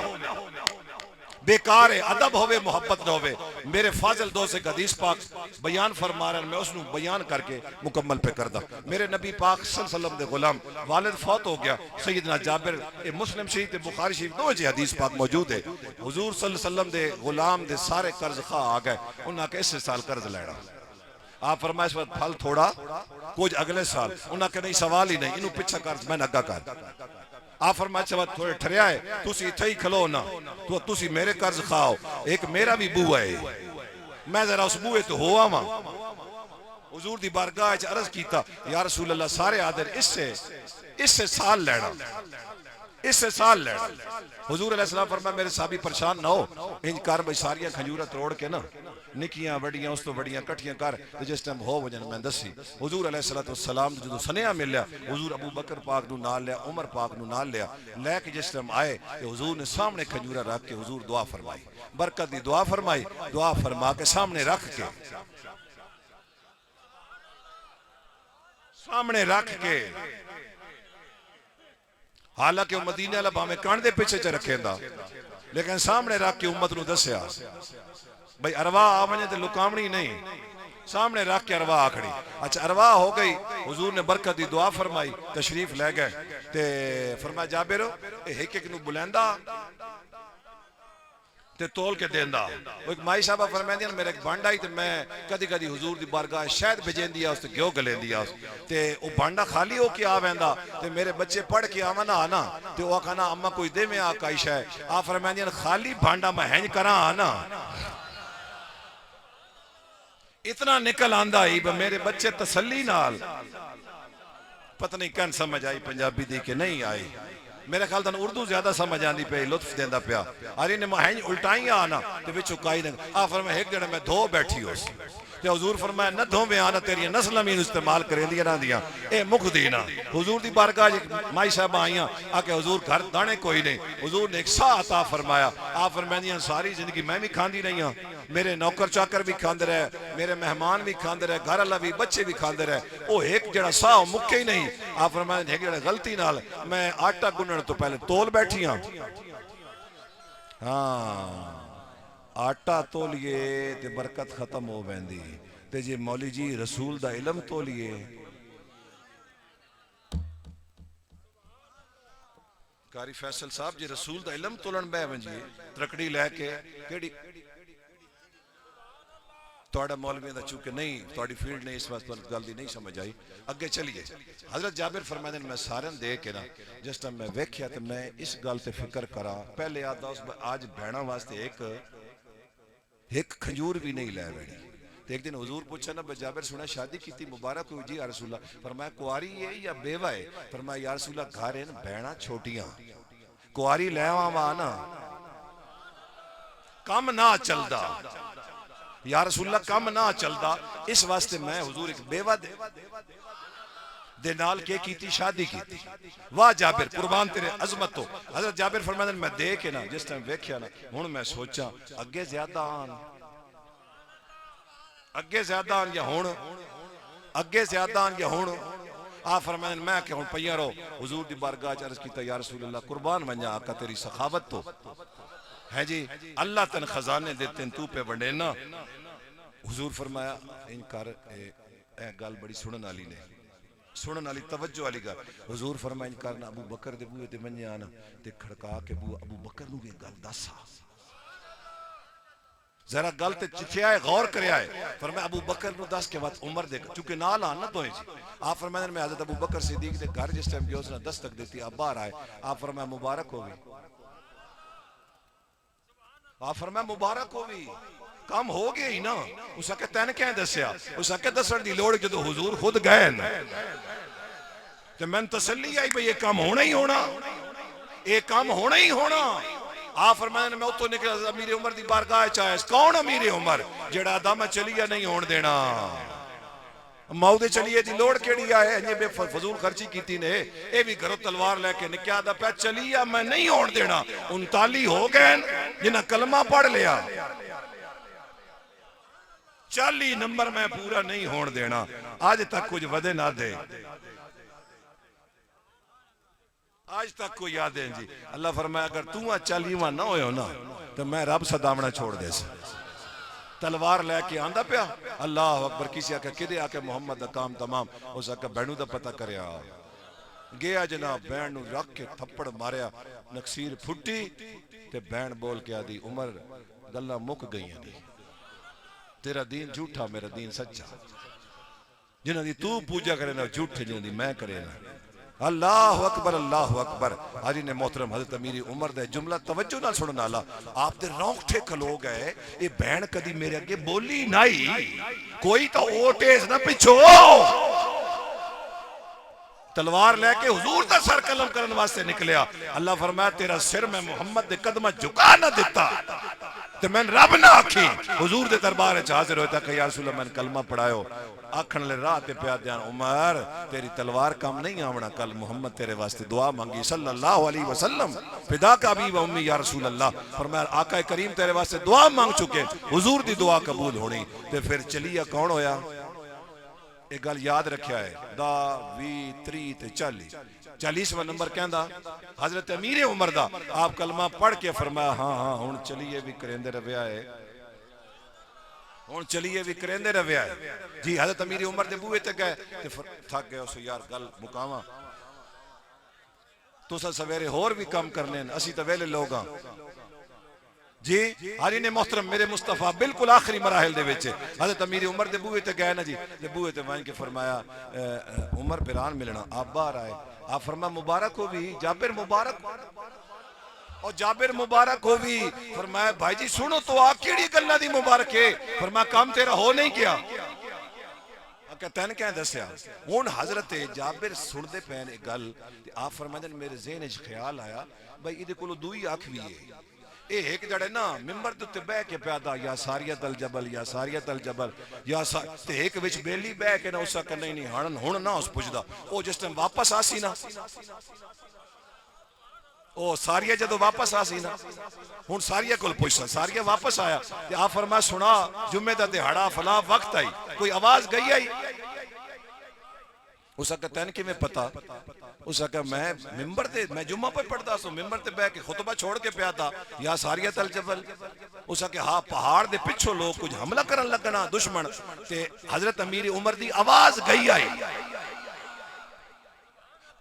بیکار ہے ادب ہوئے محبت نہ ہوئے میرے فاضل دوست ایک حدیث پاک بیان فرما رہے ہیں میں اس نو بیان کر کے مکمل پہ کردہ میرے نبی پاک صلی اللہ علیہ وسلم دے غلام والد فوت ہو گیا سیدنا جابر مسلم شریف تے بخاری شریف دو جی حدیث پاک موجود ہے حضور صلی اللہ علیہ وسلم دے غلام دے سارے قرض خواہ آ گئے انہاں کے اس سال قرض لینا آپ فرمائے اس وقت پھل تھوڑا کچھ اگلے سال انہاں کے نہیں سوال ہی نہیں انہوں پچھا قرض میں نگا کر آپ فرمائے چاہت تھوڑے ٹھریا ہے تُسی اتھا ہی کھلو نا تو تُسی میرے قرض کھاؤ ایک میرا بھی بو ہے میں ذرا اس بوئے تو ہوا ماں حضور دی بارگاہ اچھ عرض کیتا یا رسول اللہ سارے آدھر اس سے سال لینا اس سے سال لینا حضور علیہ السلام فرمائے میرے صحابی پریشان نہ ہو انج کار بھئی ساریاں کھنجورہ توڑ کے نا نکیاں بڑیاں اس تو بڑیاں کٹیاں کر تو جس ٹائم ہو وجن میں دسی حضور علیہ السلام جو سنیا مل لیا حضور ابو بکر پاک نو نال لیا عمر پاک نو نال لیا لے کے جس ٹائم آئے تو حضور نے سامنے کھجورہ رکھ کے حضور دعا فرمائی برکت دی دعا فرمائی دعا فرما کے سامنے رکھ کے حالانکہ وہ مدینہ اللہ باہمیں کاندے پیچھے چا رکھیں دا لیکن سامنے رکھ کے امت نو دسیا بھئی ارواح آمنے تے لکامنی نہیں سامنے رکھ کے ارواح آکھڑی اچھا ارواح ہو گئی حضور نے برکت دی دعا فرمائی تشریف لے گئے تے فرمایا جابر ایک ایک نو بلندہ تے تول کے دیندہ وہ ایک مائی صاحبہ فرمائیں دیا میرے ایک بانڈا ہی تے میں کدی کدی حضور دی بارگاہ شاید بجین دیا اس تے گیو گلین دیا اس تے وہ بانڈا خالی ہو کے آویندہ تے میرے بچے پڑھ کے آمنا آنا تے وہ کہنا اما کوئی دے میں آکائی شاید آپ فرمائیں دیا خالی بانڈا میں ہینج کرا آنا اتنا نکل آندہ ہی میرے بچے تسلی نال پتہ نہیں کن سمجھ آئی پنجابی دی کہ نہیں آئی میرے خیال تن اردو زیادہ سمجھ آندی پہ لطف دیندہ پیا آری نے مہین الٹائیں آنا تے وچ چکائی دیں آپ فرمائے ایک جڑے میں دھو بیٹھی ہو سی تے حضور فرمایا نہ دھو میں آنا تیری نسل امین استعمال کریں دیا نہ دیا اے مکھ دینا حضور دی بارگاہ مائی صاحب آئیاں آکے حضور گھر دانے کوئی نہیں حضور نے ایک سا عطا فرمایا آپ فرمائیں دیا ساری زندگی میں بھی کھاندی نہیں ہوں میرے نوکر چاکر بھی کھاندے رہے میرے مہمان بھی کھاندے رہے گھر اللہ بھی بچے بھی کھاندے رہے وہ ایک جڑا سا مکے ہی نہیں آپ فرمائیں ایک جڑا غلطی نال میں آٹا گنن تو پہلے تول بیٹھی ہاں آٹا تولیے تے برکت ختم ہو بیندی تے جی مولی جی رسول دا علم تولیے قاری فیصل صاحب جی رسول دا علم تولن بے ونجی ترکڑی لے کے کیڑی توڑا مولوی دا چونکہ نہیں توڑی فیلڈ نہیں اس وقت گل دی نہیں سمجھ آئی اگے چلیے حضرت جابر فرمائے میں سارن دے کے نا جس ٹائم میں ویکھیا تے میں اس گل تے فکر کرا پہلے آج بہنا واسطے ایک کھجور بھی نہیں لے بیٹھی ایک دن حضور پوچھا نا جابر سنا شادی کی تھی مبارک ہوئی جی یا رسول اللہ فرمایا کواری ہے یا بیوہ ہے فرمایا یا رسول اللہ گھر ہیں بہنا چھوٹیاں کواری لے آنا کم نہ چلدا یا رسول اللہ کم نہ چلدا اس واسطے میں حضور ایک بیوہ دے نال کے کیتی شادی کیتی واہ جابر قربان تیرے عظمت تو حضرت جابر فرمائے میں دے کے نا جس ٹائم ویکھیا نا ہن میں سوچا اگے زیادہ آن یا ہون اگے زیادہ آن یا ہون آپ فرمائے میں کہ ہون پہیا رو حضور دی بارگاہ عرض کیتا یا رسول اللہ قربان ونجا آقا تیری سخاوت تو ہے جی اللہ تن خزانے دیتے تو پہ بڑھے نا حضور فرمایا انکار اے گال بڑی سنن علی نے سنن علی توجہ علی گا حضور فرمایا انکار نا ابو بکر دے بوئے دے منجے آنا تے کھڑکا کے ابو بکر نو بھی گال دسا ذرا گل تے چتھے آئے غور کرے آئے فرمایا ابو بکر نو دس کے بعد عمر دے چونکہ نال آنا تو ہیں جی آپ فرمایا میں حضرت ابو بکر صدیق دے گھر جس ٹائم گیا اس نے دستک دیتی اب باہر آئے آپ فرمایا مبارک ہوگی آپ فرمایا مبارک ہو بھی کام ہو گیا ہی نا. اس آکے تین کیا دسیا؟ اس آکے دسن دی لوڑ جدو حضور خود گئے نا تو میں تسلی آئی بھئی یہ کام ہونا ہی ہونا, یہ کام ہونا ہی ہونا. آپ فرمایا میں اتو نکلا امیر عمر دی بارگاہ چاہے کون امیر عمر جڑا دم چلیے نہیں ہون دینا. ماؤ چلیے دی لوڑ کیڑی آئے یہ بے فضول خرچی کیتی نے اے بھی گھروں تلوار لے کے نکیا دا پہ چلیے میں نہیں ہون دینا. 39 ہو گئے جنہاں کلمہ پڑھ لیا 40 نمبر میں پورا نہیں ہون دینا. آج تک کچھ ودے نہ دے, آج تک کوئی یادیں جی. اللہ فرمایا اگر تو 40واں نہ ہوئے ہو نا تو میں رب صدامنا چھوڑ دے سا. تلوار لے کے آندہ پیا اللہ اکبر. کسی آکے کدے آکے محمد دا کام تمام. اس آکے بینو دا پتہ کریا گیا جناب بین نو رکھ کے تھپڑ ماریا نکسیر پھٹی تے بین بول کے آدھی عمر گلہ مک گئی ہیں دی تیرا دین جھوٹا میرا دین سچا. جنہاں دی تو پوجا کرے نا جھوٹے جنہاں دی میں کرے نا. اللہ اکبر اللہ اکبر. حاجی نے محترم حضرت امیر عمر دے جملہ توجہ نہ سننا لا آپ دے رونگٹھے کھلو گئے. اے بہن کدی میرے اگے بولی نہیں کوئی تو اوٹیز نہ پچھو تلوار لے کے حضور دا سر قلم کرن واسطے نکلیا. اللہ فرمایا تیرا سر میں محمد دے قدمہ جھکا نہ دیتا تو میں رب نہ آکھی. حضور دے دربار حاضر ہوتا کہ یا رسول اللہ میں کلمہ پڑھائیو. آکھن لے راہ تے پیا دیان عمر تیری تلوار کام نہیں آونا کل محمد تیرے واسطے دعا مانگی صلی اللہ علیہ وسلم فدا کا ابی و امی یا رسول اللہ. فرمایا آقا کریم تیرے واسطے دعا مانگ چکے حضور دی دعا قبول ہونی. تے پھر چلیا کون ہویا؟ ایک گل یاد رکھیا ہے دا وی تری تے 40واں نمبر کہندا حضرت امیر عمر دا. آپ کلمہ پڑھ کے فرمایا ہاں ہاں ہون چلیے بھی کریندے رویا ہے ہون چلیے بھی کریندے رویا ہے جی. حضرت امیر عمر دے بوئے تے گئے تے تھک گئے اسو یار گل مقامہ تو سا سویرے ہور بھی کام کرنے اسی تو ویلے لوگاں جی. حاجی نے محترم میرے مصطفیٰ بالکل آخری مراحل دے وچے حضرت امیر عمر دے بوئے تے گئے نا جی. دے بوئے تے وائن کے فرمایا عمر پیران ملنا. آپ باہر آئے. آپ فرمایا مبارک ہو بھی جابر مبارک اور جابر مبارک ہو بھی. فرمایا بھائی جی سنو تو کیڑی گلہ دی مبارک ہے. فرمایا کام تیرا ہو نہیں کیا تین کہیں دسیا. ہون حضرت جابر سن دے پہن ایک گل آپ فرمایا میرے ذہن اچھ خیال آیا بھائی یہ دے کلو دوئی آنکھ بھی ہے. اے ایک جڑے نا ممبر تو تے بے کے پیدا یا ساریت الجبل یا ساریت الجبل یا تے ایک وچ بیلی بے کے نا اسا کہ نہیں ہن نہ اس پوچھدا او جس ٹائم واپس آسی نا او ساریہ جدو واپس آسی نا ہن ساریہ کول پوچھسا ساریہ واپس آیا تے آپ فرمایا سنا جمعہ دا دہاڑا فلاں وقت آئی کوئی آواز گئی آئی. اس کا تین کی میں پتا اس کا میں ممبر تے میں جمعہ پر پڑھتا سو ممبر تے بے کے خطبہ چھوڑ کے پیا تھا یا ساریت الجبل. اس کا ہاں پہاڑ دے پچھو لوگ کچھ حملہ کرن لگنا دشمن تے حضرت امیر عمر دی آواز گئی آئی.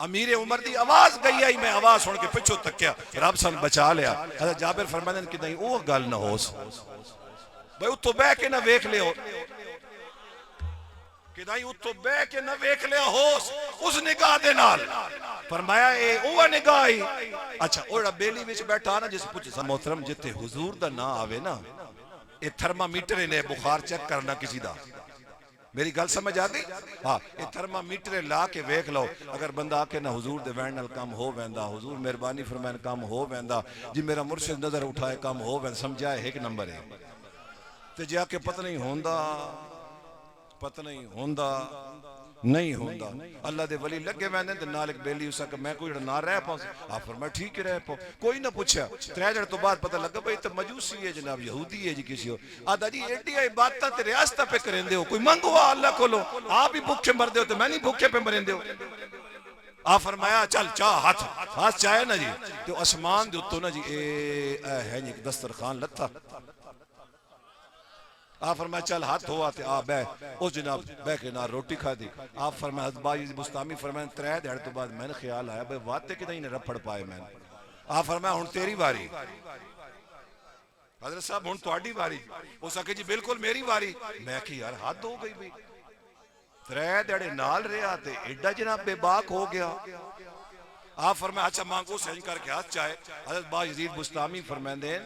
امیر عمر دی آواز گئی آئی. میں آواز سن کے پچھو تک کیا رب سن بچا لیا. حضرت جابر فرمانے کہ نہیں وہ گل نہ ہو بھائی اتو بے کے نہ ویکھ لے ہو کہ نہیں اتو بے کے نہ ویکھ لیا ہو اس نگاہ دے نال. فرمایا اے اوہ نگاہ ہی اچھا اوڑا بیلی وچ بیٹھا نا جس پوچھ سا محترم جتے حضور دا نا آوے نا اے تھرمامیٹر نے بخار چیک کرنا کسی دا. میری گل سمجھ آ گئی؟ ہاں یہ تھرمامیٹر لا کے ویکھ لو اگر بندہ آکے نا حضور دے وین نال کام ہو ویندا حضور مہربانی فرمائن کام ہو ویندا جی میرا مرشد نظر اٹھائے کام ہو ویندا سمجھائے ایک نمبر ہے. تے جا کے پتہ نہیں ہوندا پتہ نہیں ہوندا نہیں ہوندا. اللہ دے ولی لگے ویندے تے نال ایک بیلی اسا کہ میں کوئی نہ رہ پاؤں. آپ فرمایا ٹھیک ہے رہ پاؤ. کوئی نہ پوچھا 3 دن تو بعد پتہ لگا بھئی تے مجوسی ہے جناب یہودی ہے جی کسی ہو. آدا جی ایڈی عبادتاں تے ریاستاں پہ کریندے ہو کوئی منگو اللہ کولو آپ ہی بھوکے مردے ہو تے میں نہیں بھوکے پہ مریندے ہو. آپ فرمایا چل چاہ ہاتھ چاہے نا جی تو اسمان دے اتو نا جی اے ہے جی دسترخوان لتا. آپ فرمایا چل ہاتھ ہوا تے آ بے اس جناب بے کے نار روٹی کھا دی. آپ فرمایا حضرت باجی بستامی فرمایا 3 دن تو بعد میں نے خیال آیا بھئی واتے کہ نہیں رپڑ پائے میں. آپ فرمایا ہن تیری باری حضرت صاحب ہن تہاڈی باری. اس آکھے جی بالکل میری باری. میں کہ یار حد ہو گئی بھئی 3 دن نال رہیا تے ایڈا جناب بے باک ہو گیا. آپ فرمایا اچھا مانگو سہن کر کے ہاتھ چاہے. حضرت با یزید بستامی فرمائندے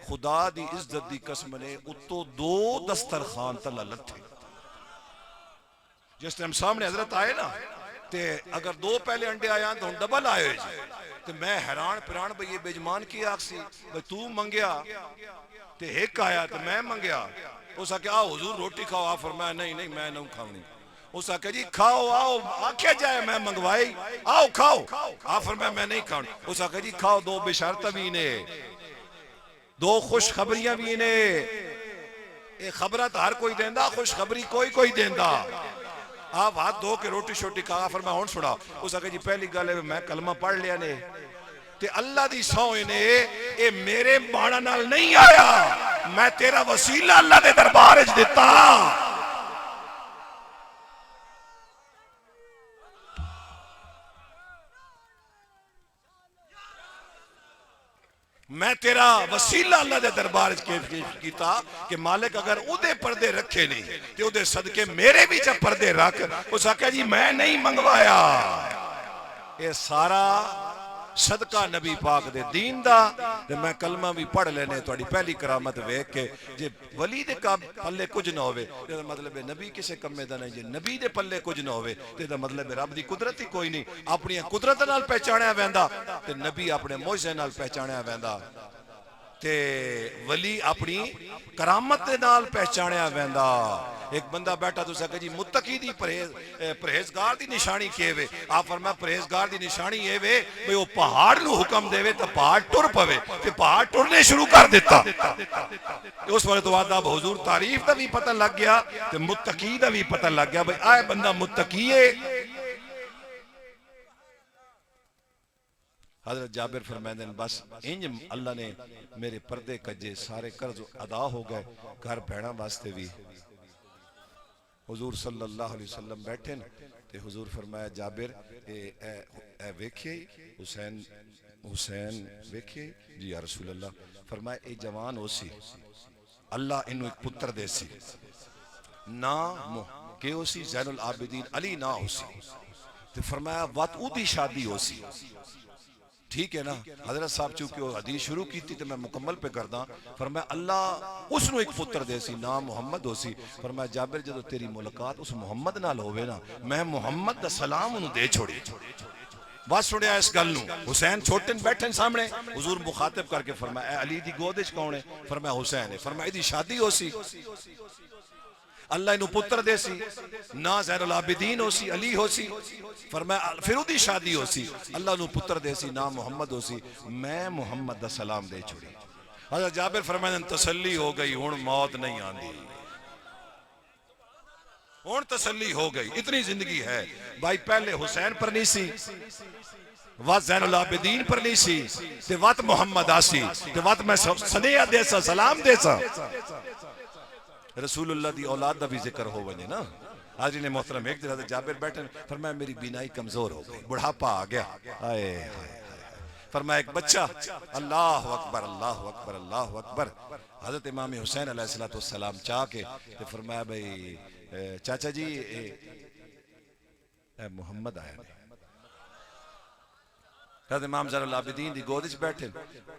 خدا دی عزت دی قسم نے اتو دو دسترخوان تلا لتھے جس ٹائم سامنے حضرت آئے نا تے اگر دو پہلے انڈے آیا تو ہن ڈبل آئے جی تے میں حیران پران بھئی یہ بیجمان کی آکسی بھئی تو منگیا تے ایک آیا تے میں منگیا اس آکے آؤ حضور روٹی کھاؤ آپ فرمایا نہیں نہیں میں نہیں کھاؤں اس آکے جی کھاؤ آؤ آکے جائے میں منگوائی آؤ کھاؤ آپ فرمایا میں نہیں کھاؤں اس آکے جی کھاؤ دو بشارت بھی نے دو خوش خبریاں بھی نے ایک خبرت ہر کوئی دیندہ خوش خبری کوئی دیندہ آپ ہاتھ دھو کے روٹی شوٹی کھا فرمایا ہون سڑا اس آکے جی پہلی گل ہے میں کلمہ پڑھ لیا نے تے اللہ دی سو انہیں اے میرے بانا نال نہیں آیا میں تیرا وسیلہ اللہ دے دربار اچ دیتا میں تیرا وسیلہ اللہ دے دربار کیتا کہ مالک اگر اودے پردے رکھے نہیں تے اودے صدقے میرے بھی چا پردے رکھ اس آکے جی میں نہیں منگوایا اے سارا صدقہ نبی پاک دے دین دا تے میں کلمہ بھی پڑھ لینے توڑی پہلی کرامت ویک کے جے ولی دے پلے کچھ نہ ہوئے تے دا مطلب ہے نبی کسے کمے دا نہیں جے نبی دے پلے کچھ نہ ہوئے تے دا مطلب ہے رب دی قدرت ہی کوئی نہیں اپنی قدرت نال پہچانیا ویندا تے نبی اپنے معجزے نال پہچانیا ویندا تے ولی اپنی کرامت دے نال پہچانیا ویندا ایک بندہ بیٹھا تو سکے جی متقی دی پرہیزگار دی نشانی کیے وے آپ فرمایا پرہیزگار دی نشانی یہ وے بھئی وہ پہاڑ نو حکم دے وے تو پہاڑ ٹر پوے تے پہاڑ ٹرنے شروع کر دیتا اس وقت بعد اب حضور تعریف دا بھی پتہ لگ گیا تے متقی دا بھی پتہ لگ گیا بھئی آئے بندہ متقی ہے حضرت جابر فرمائیں بس انج اللہ نے میرے پردے کجے سارے قرض ادا ہو گئے گھر بھیڑا واسطے بھی حضور صلی اللہ علیہ وسلم بیٹھے تے حضور فرمایا جابر اے ویکھئے حسین ویکھئے جی یا رسول اللہ فرمایا اے جوان ہو سی اللہ انہوں ایک پتر دے سی نا کہ ہو سی زین العابدین علی نا ہو سی تے فرمایا وات او دی شادی ہو سی ٹھیک ہے نا حضرت صاحب چونکہ وہ حدیث شروع کی تھی تو میں مکمل پہ کردا فرمایا اللہ اس نو ایک پتر دے سی نام محمد ہو سی فرمایا جابر جدو تیری ملاقات اس محمد نال ہوئے نا میں محمد دا سلام انہوں دے چھوڑی بات سنیا اس گل نو حسین چھوٹن بیٹھن سامنے حضور مخاطب کر کے فرمایا اے علی دی گودش کون ہے فرمایا حسین ہے فرمایا دی شادی ہو سی اللہ انہوں پتر دے سی نا زین العابدین ہو سی علی ہو سی فرمایا پھر دی شادی ہو سی اللہ انہوں پتر دے سی نا محمد ہو سی میں محمد دا سلام دے چھوڑی حضرت جابر فرمائیں تسلی ہو گئی ہون موت نہیں آندی ہون تسلی ہو گئی اتنی زندگی ہے بھائی پہلے حسین پر نہیں سی وات زین العابدین پر نہیں سی تے وات محمد آسی تے وات میں صدیہ دے سا سلام دے سا رسول اللہ دی اولاد دا بھی ذکر ہو ونجے نا حاضرین محترم ایک دن حضرت جابر بیٹھن فرمایا میری بینائی کمزور ہو گئی بڑھاپا آ گیا آئے فرمایا ایک بچہ اللہ اکبر اللہ اکبر اللہ اکبر حضرت امام حسین علیہ السلام چاہ کے فرمایا بھئی چاچا جی اے محمد آیا نہیں حضرت امام زین العابدین دی گودش بیٹھے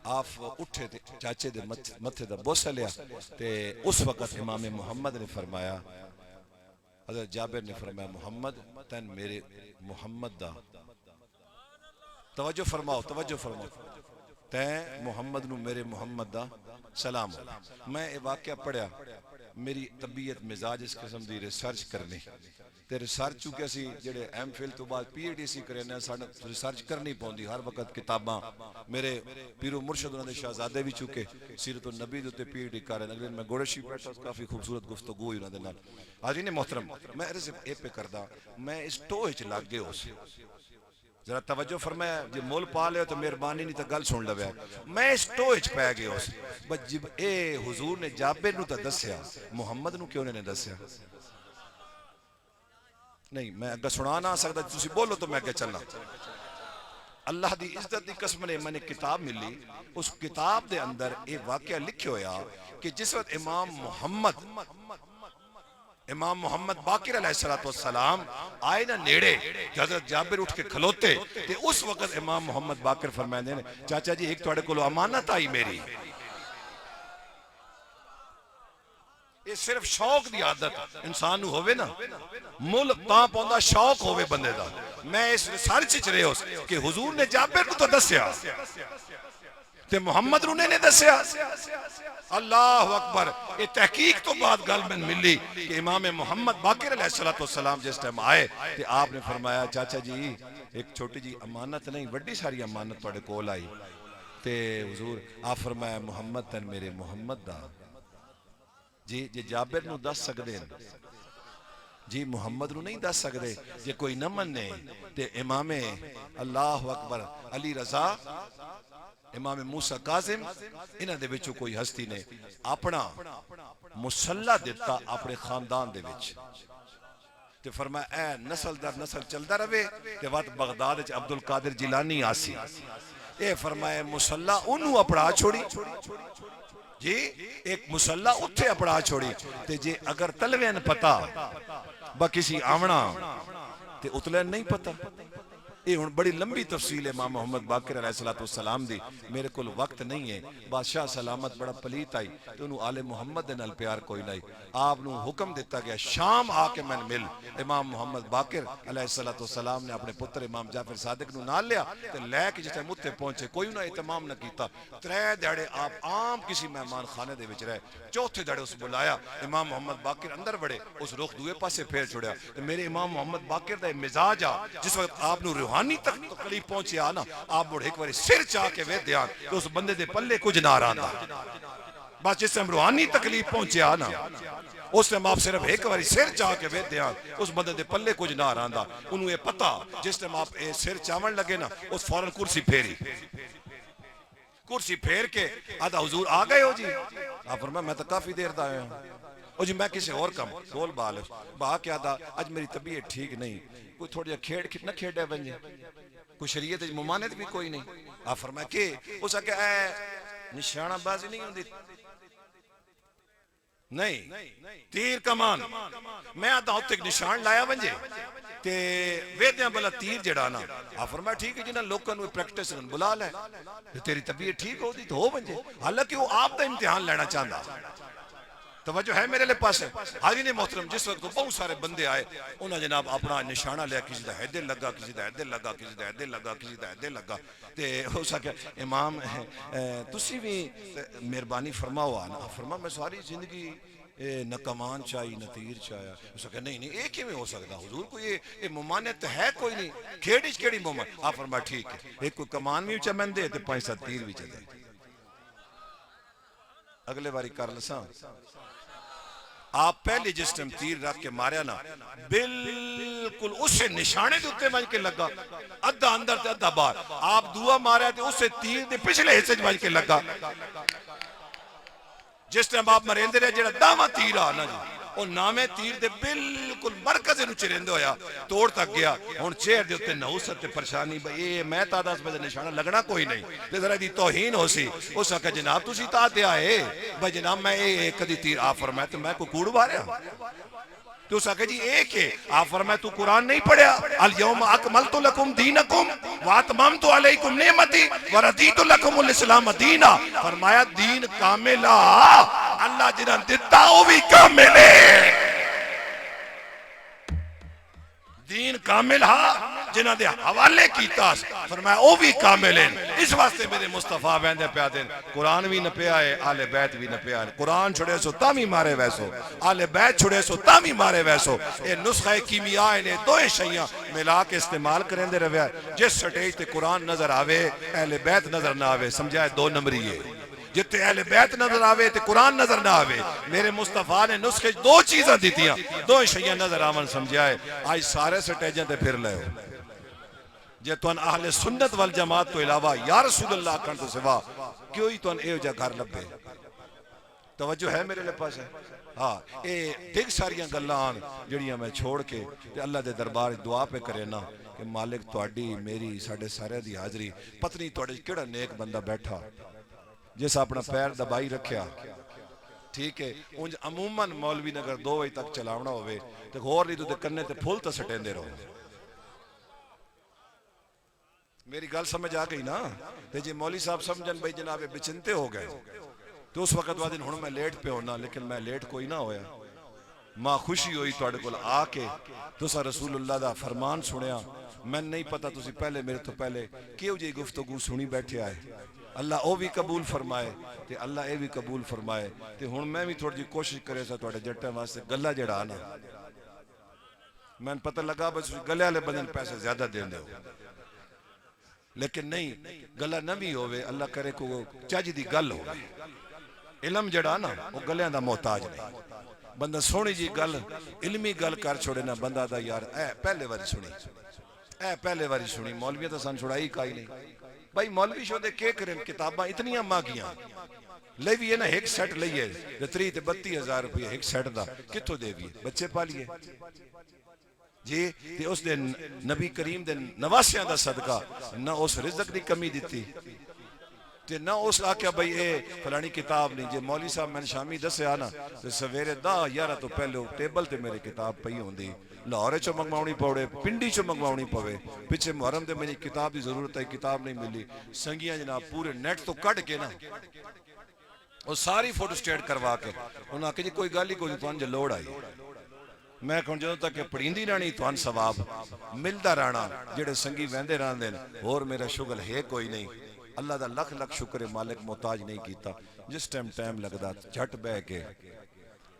آپ اٹھے تھے چاچے دے متھے دا بوسہ لیا تے اس وقت امام محمد نے فرمایا حضرت جابر نے فرمایا محمد تین میرے محمد دا توجہ فرماؤ تین محمد نو میرے محمد دا سلام ہو میں یہ واقعہ پڑھیا میری طبیعت مزاج اس قسم دی ریسرچ کرنی تے ریسرچ چونکہ اسی جڑے ایم فل تو بعد پی ایچ ڈی سی کرنے ساڈا ریسرچ کرنی پوندی ہر وقت کتاباں میرے پیرو مرشد انہاں دے شہزادے بھی چونکہ سیرت النبی دے پی ایچ ڈی کر رہے اگلے میں گوڑشی بیٹھا کافی خوبصورت گفتگو ہوئی انہاں دے نال حاضرین محترم میں عرض اے پہ کردا میں اس ٹوہ وچ لگ گئے اس ذرا توجہ فرمایا جی مول پا لے تو مہربانی نہیں تو گل سن لوے میں اس ٹوہ وچ پے گیا اس بس جب اے حضور نے جابر نو تے دسیا محمد نو کیوں نے دسیا نہیں میں اگر سنا نہ سکتا تسی بولو تو میں اگر چلنا اللہ دی عزت دی قسم نے میں نے کتاب ملی اس کتاب دے اندر ایک واقعہ لکھے ہویا کہ جس وقت امام محمد باقر علیہ السلام آئے نا نیڑے حضرت جابر اٹھ کے کھلوتے تے اس وقت امام محمد باقر فرمائیں دے چاچا جی ایک توڑے کو امانت آئی میری یہ صرف شوق دی عادت انسان نو ہوئے نا ملک تاں پوندا شوق ہوئے بندے دا میں اس ریسرچ چ رہے ہو کہ حضور نے جابر کو تو دسیا تے محمد رونے نے دسیا اللہ اکبر یہ تحقیق تو بعد گل میں ملی کہ امام محمد باقر علیہ السلام جس ٹائم آئے تے آپ نے فرمایا چاچا جی ایک چھوٹی جی امانت نہیں بڑی ساری امانت توڑے کول آئی تے حضور آپ فرمایا محمد تن میرے محمد دا جی جابر نو دس سکدے جی محمد نو نہیں دس سکدے جی کوئی نہ مننے تے امام اللہ اکبر علی رضا امام موسیٰ کاظم انہاں دے وچوں کوئی ہستی نے اپنا مسلح دیتا اپنے خاندان دے وچ تے فرمایا اے نسل در نسل چلدا رہے تے وقت بغداد وچ عبد القادر جیلانی آسی اے فرمایا مسلح انہوں اپڑا چھوڑی جی ایک مسلح اتھے اپڑا چھوڑی تے جی اگر تلوین پتا با کسی آونا تے اتلین نہیں پتا یہ ہن بڑی لمبی تفصیل ہے امام محمد باقر علیہ السلام دی میرے کل وقت نہیں ہے بادشاہ سلامت بڑا پلیت آئی تو انہوں آل محمد دے نال پیار کوئی نہیں آپ نو حکم دیتا گیا شام آ کے میں مل امام محمد باقر علیہ السلام نے اپنے پتر امام جعفر صادق نو نال لیا تے لے کے جس متے پہنچے کوئی انہوں اہتمام نہ کیتا 3 دہڑے آپ عام کسی مہمان خانے دے وچ رہے چوتھے دہڑے اس بلایا امام محمد باقر اندر بڑے اس رخ دوئے پاسے پھیر چھوڑیا میرے امام محمد باقر دا مزاج آ جس وقت آپ نو روحانی تک تکلیف پہنچے آنا آپ بڑھ ایک باری سر چاہ کے وید دیان تو اس بندے دے پلے کچھ نہ رہا بس جس سے ہم روحانی تکلیف پہنچے آنا اس سے آپ صرف ایک باری سر چاہ کے وید دیان اس بندے دے پلے کچھ نہ رہا انہوں یہ پتا جس سے آپ سر چاون لگے نا اس فوراں کرسی پھیری کرسی پھیر کے آدھا حضور آ گئے ہو جی آپ فرمایا میں تو کافی دیر دا آیا ہوں او جی میں کسی اور کم گول بال با کیا دا اج میری طبیعت ٹھیک نہیں کوئی تھوڑی جا کھیڑ نہ کھیڑے بن جائے کوئی شریعت ممانت بھی کوئی نہیں آپ فرمایا کہ اس آکے اے نشانہ بازی نہیں ہوندی نہیں تیر کمان میں آدھا ہوتے ایک نشان لایا بن جائے تے ویدیاں بلا تیر جڑانا آپ فرمایا ٹھیک ہے جنہاں لوگوں نے پریکٹس ان بلا لے تیری طبیعت ٹھیک ہو دی تو ہو بن جائے حالانکہ وہ آپ دا امتحان لینا چاہتا توجہ ہے میرے لئے پاس ہے حاضرین محترم جس وقت بہت سارے بندے آئے انہاں جناب اپنا نشانہ لیا کسی دا حیدر لگا کسی دا حیدر لگا کسی دا حیدر لگا کسی دا حیدر لگا تے ہو سکے امام تسی بھی مہربانی فرماؤ آنا فرما میں ساری زندگی نہ کمان چاہی نہ تیر چاہیا اس کہا نہیں ایک ہی میں ہو سکتا حضور کو یہ ممانت ہے کوئی نہیں کھیڑیچ کھیڑی ممانت آپ فرما ٹھیک ہے ایک کوئی کمان بھی چمن دے تے 5-7 تیر بھی چلے اگلے باری کر لساں آپ پہلے جس ٹائم تیر رکھ کے ماریا نا بالکل اسے نشانے دے اتے بج کے لگا ادھا اندر تے ادھا باہر آپ دعا ماریا تے اسے تیر دے پچھلے حصے بج کے لگا جس ٹائم آپ مرندے رہے جڑا داما تیر آنا جی اور نامے تیر دے بالکل مرکز نو چرندے ہویا توڑ تک گیا ہن چہر دے اوتے نحوست تے پریشانی بھئی میں تا 10 بجے نشانہ لگنا کوئی نہیں تے ذرا دی توہین ہو سی اس کہ جناب تسی تا تے آئے بھئی جناب میں ایک کدی تیر آپ فرمایا تو میں کو کوڑ ماریا تو اس کہ جی ایک ہے آپ فرمایا تو قرآن نہیں پڑھیا الیوم اکملت لکم دینکم واتممت علیکم نعمتی وردیت لکم الاسلام دینا فرمایا دین کاملہ اللہ جنہاں دیتا وہ بھی کامل ہے دین کامل ہاں جنہاں دے حوالے کیتا فرمایا وہ بھی کامل ہیں اس واسطے میرے مصطفیٰ بیندے پیادے قرآن بھی نہ پیا ہے آل بیت بھی نہ پیا ہے قرآن چھڑے سو تامی مارے ویسو آل بیت چھڑے سو تامی مارے ویسو اے نسخہ کیمیاء نے دوئے شیعہ ملا کے استعمال کریں دے رویا جس سٹیج تے قرآن نظر آوے اہل بیت نظر نہ آوے سمجھائے 2 نمبری ہے جتے اہل بیت نظر آوے تے قرآن نظر نہ آوے میرے مصطفیٰ نے نسخے 2 چیزیں دیتیاں 2 شیعہ نظر آون سمجھائے آج سارے سٹیجیں تے پھر لے ہو جے تو ان اہل سنت والجماعت تو علاوہ یا رسول اللہ کن تو سوا کیوں ہی تو ان اے جا گھر لبے توجہ ہے میرے لے پاس ہے ہاں اے دیکھ ساریاں گلان جڑیاں میں چھوڑ کے اللہ دے دربار دعا پہ کرے نا کہ مالک تواڈی میری ساڑھے سارے دی حاضری پتنی تواڈے کیڑا نیک بندہ بیٹھا جیسا اپنا پیر دبائی رکھیا ٹھیک ہے انج عموماً مولوی نگر 2 بجے تک چلاونا ہوئے تے غور نہیں تو دے کرنے تے پھول تا سٹین دے رہو میری گل سمجھ آ گئی نا تے جی مولوی صاحب سمجھن بھئی جناب بچنتے ہو گئے تو اس وقت بعد ہن میں لیٹ پہ ہونا، لیکن میں لیٹ کوئی نہ ہویا، ماں خوشی ہوئی تواڈے کول آ کے تساں رسول اللہ دا فرمان سنیا۔ میں نہیں پتا تسی پہلے میرے تو پہلے کیوں جی گفتگو سنی بیٹھے آئے، اللہ او بھی قبول فرمائے تے اللہ اے بھی قبول فرمائے۔ تے ہن میں بھی تھوڑی جی کوشش کرے سا تواڈے جٹاں واسطے گلا جڑا آنا، میں پتہ لگا بس گلے والے بندے پیسے زیادہ دیندے ہو، لیکن نہیں گلا نہ بھی ہوئے، اللہ کرے کو چج دی گل ہوئے۔ علم جڑا نا وہ گلیاں دا محتاج نہیں، بندہ سونی جی گل علمی گل کر چھوڑے نا، بندہ دا یار اے پہلے واری سنی، اے پہلے واری سنی، مولویہ تا سن چھڑائی کائی نہیں۔ بھائی مولوی شو دے کے کریں کتاباں اتنیاں ماگیاں لے بھی ہے نا، ایک سیٹ لئیے 30-32 ہزار روپے ایک سیٹ دا کتھوں دے بھی بچے پالیے جی۔ تے اس دے نبی کریم دے نواسیاں دا صدقہ نہ اس رزق دی کمی دیتی تے نہ اس آکھیا بھئی اے فلانی کتاب نہیں۔ جے مولوی صاحب میں شامی دسے آنا تے سویرے 10-11 تو پہلے ٹیبل تے میرے کتاب پئی ہوندی، لاہورے چو منگواؤنی پوڑے، پنڈی چو منگواؤنی پوے، پیچھے محرم تے میری کتاب دی ضرورت ہے، کتاب نہیں ملی، سنگیاں جناب پورے نیٹ تو کٹ کے نا وہ ساری فوٹو سٹیٹ کروا کے انہاں کہ جی کوئی گل ہی کوئی تو انجھے لوڑ آئی۔ میں کہوں جدوں تک کہ پڑھیندی رہنی تو ان ثواب ملدا رہنا، جڑے سنگی ویندے رہن دین اور میرا شغل ہے کوئی نہیں۔ اللہ دا لکھ لکھ شکر مالک محتاج نہیں کیتا، جس ٹائم لگدا جھٹ بہ کے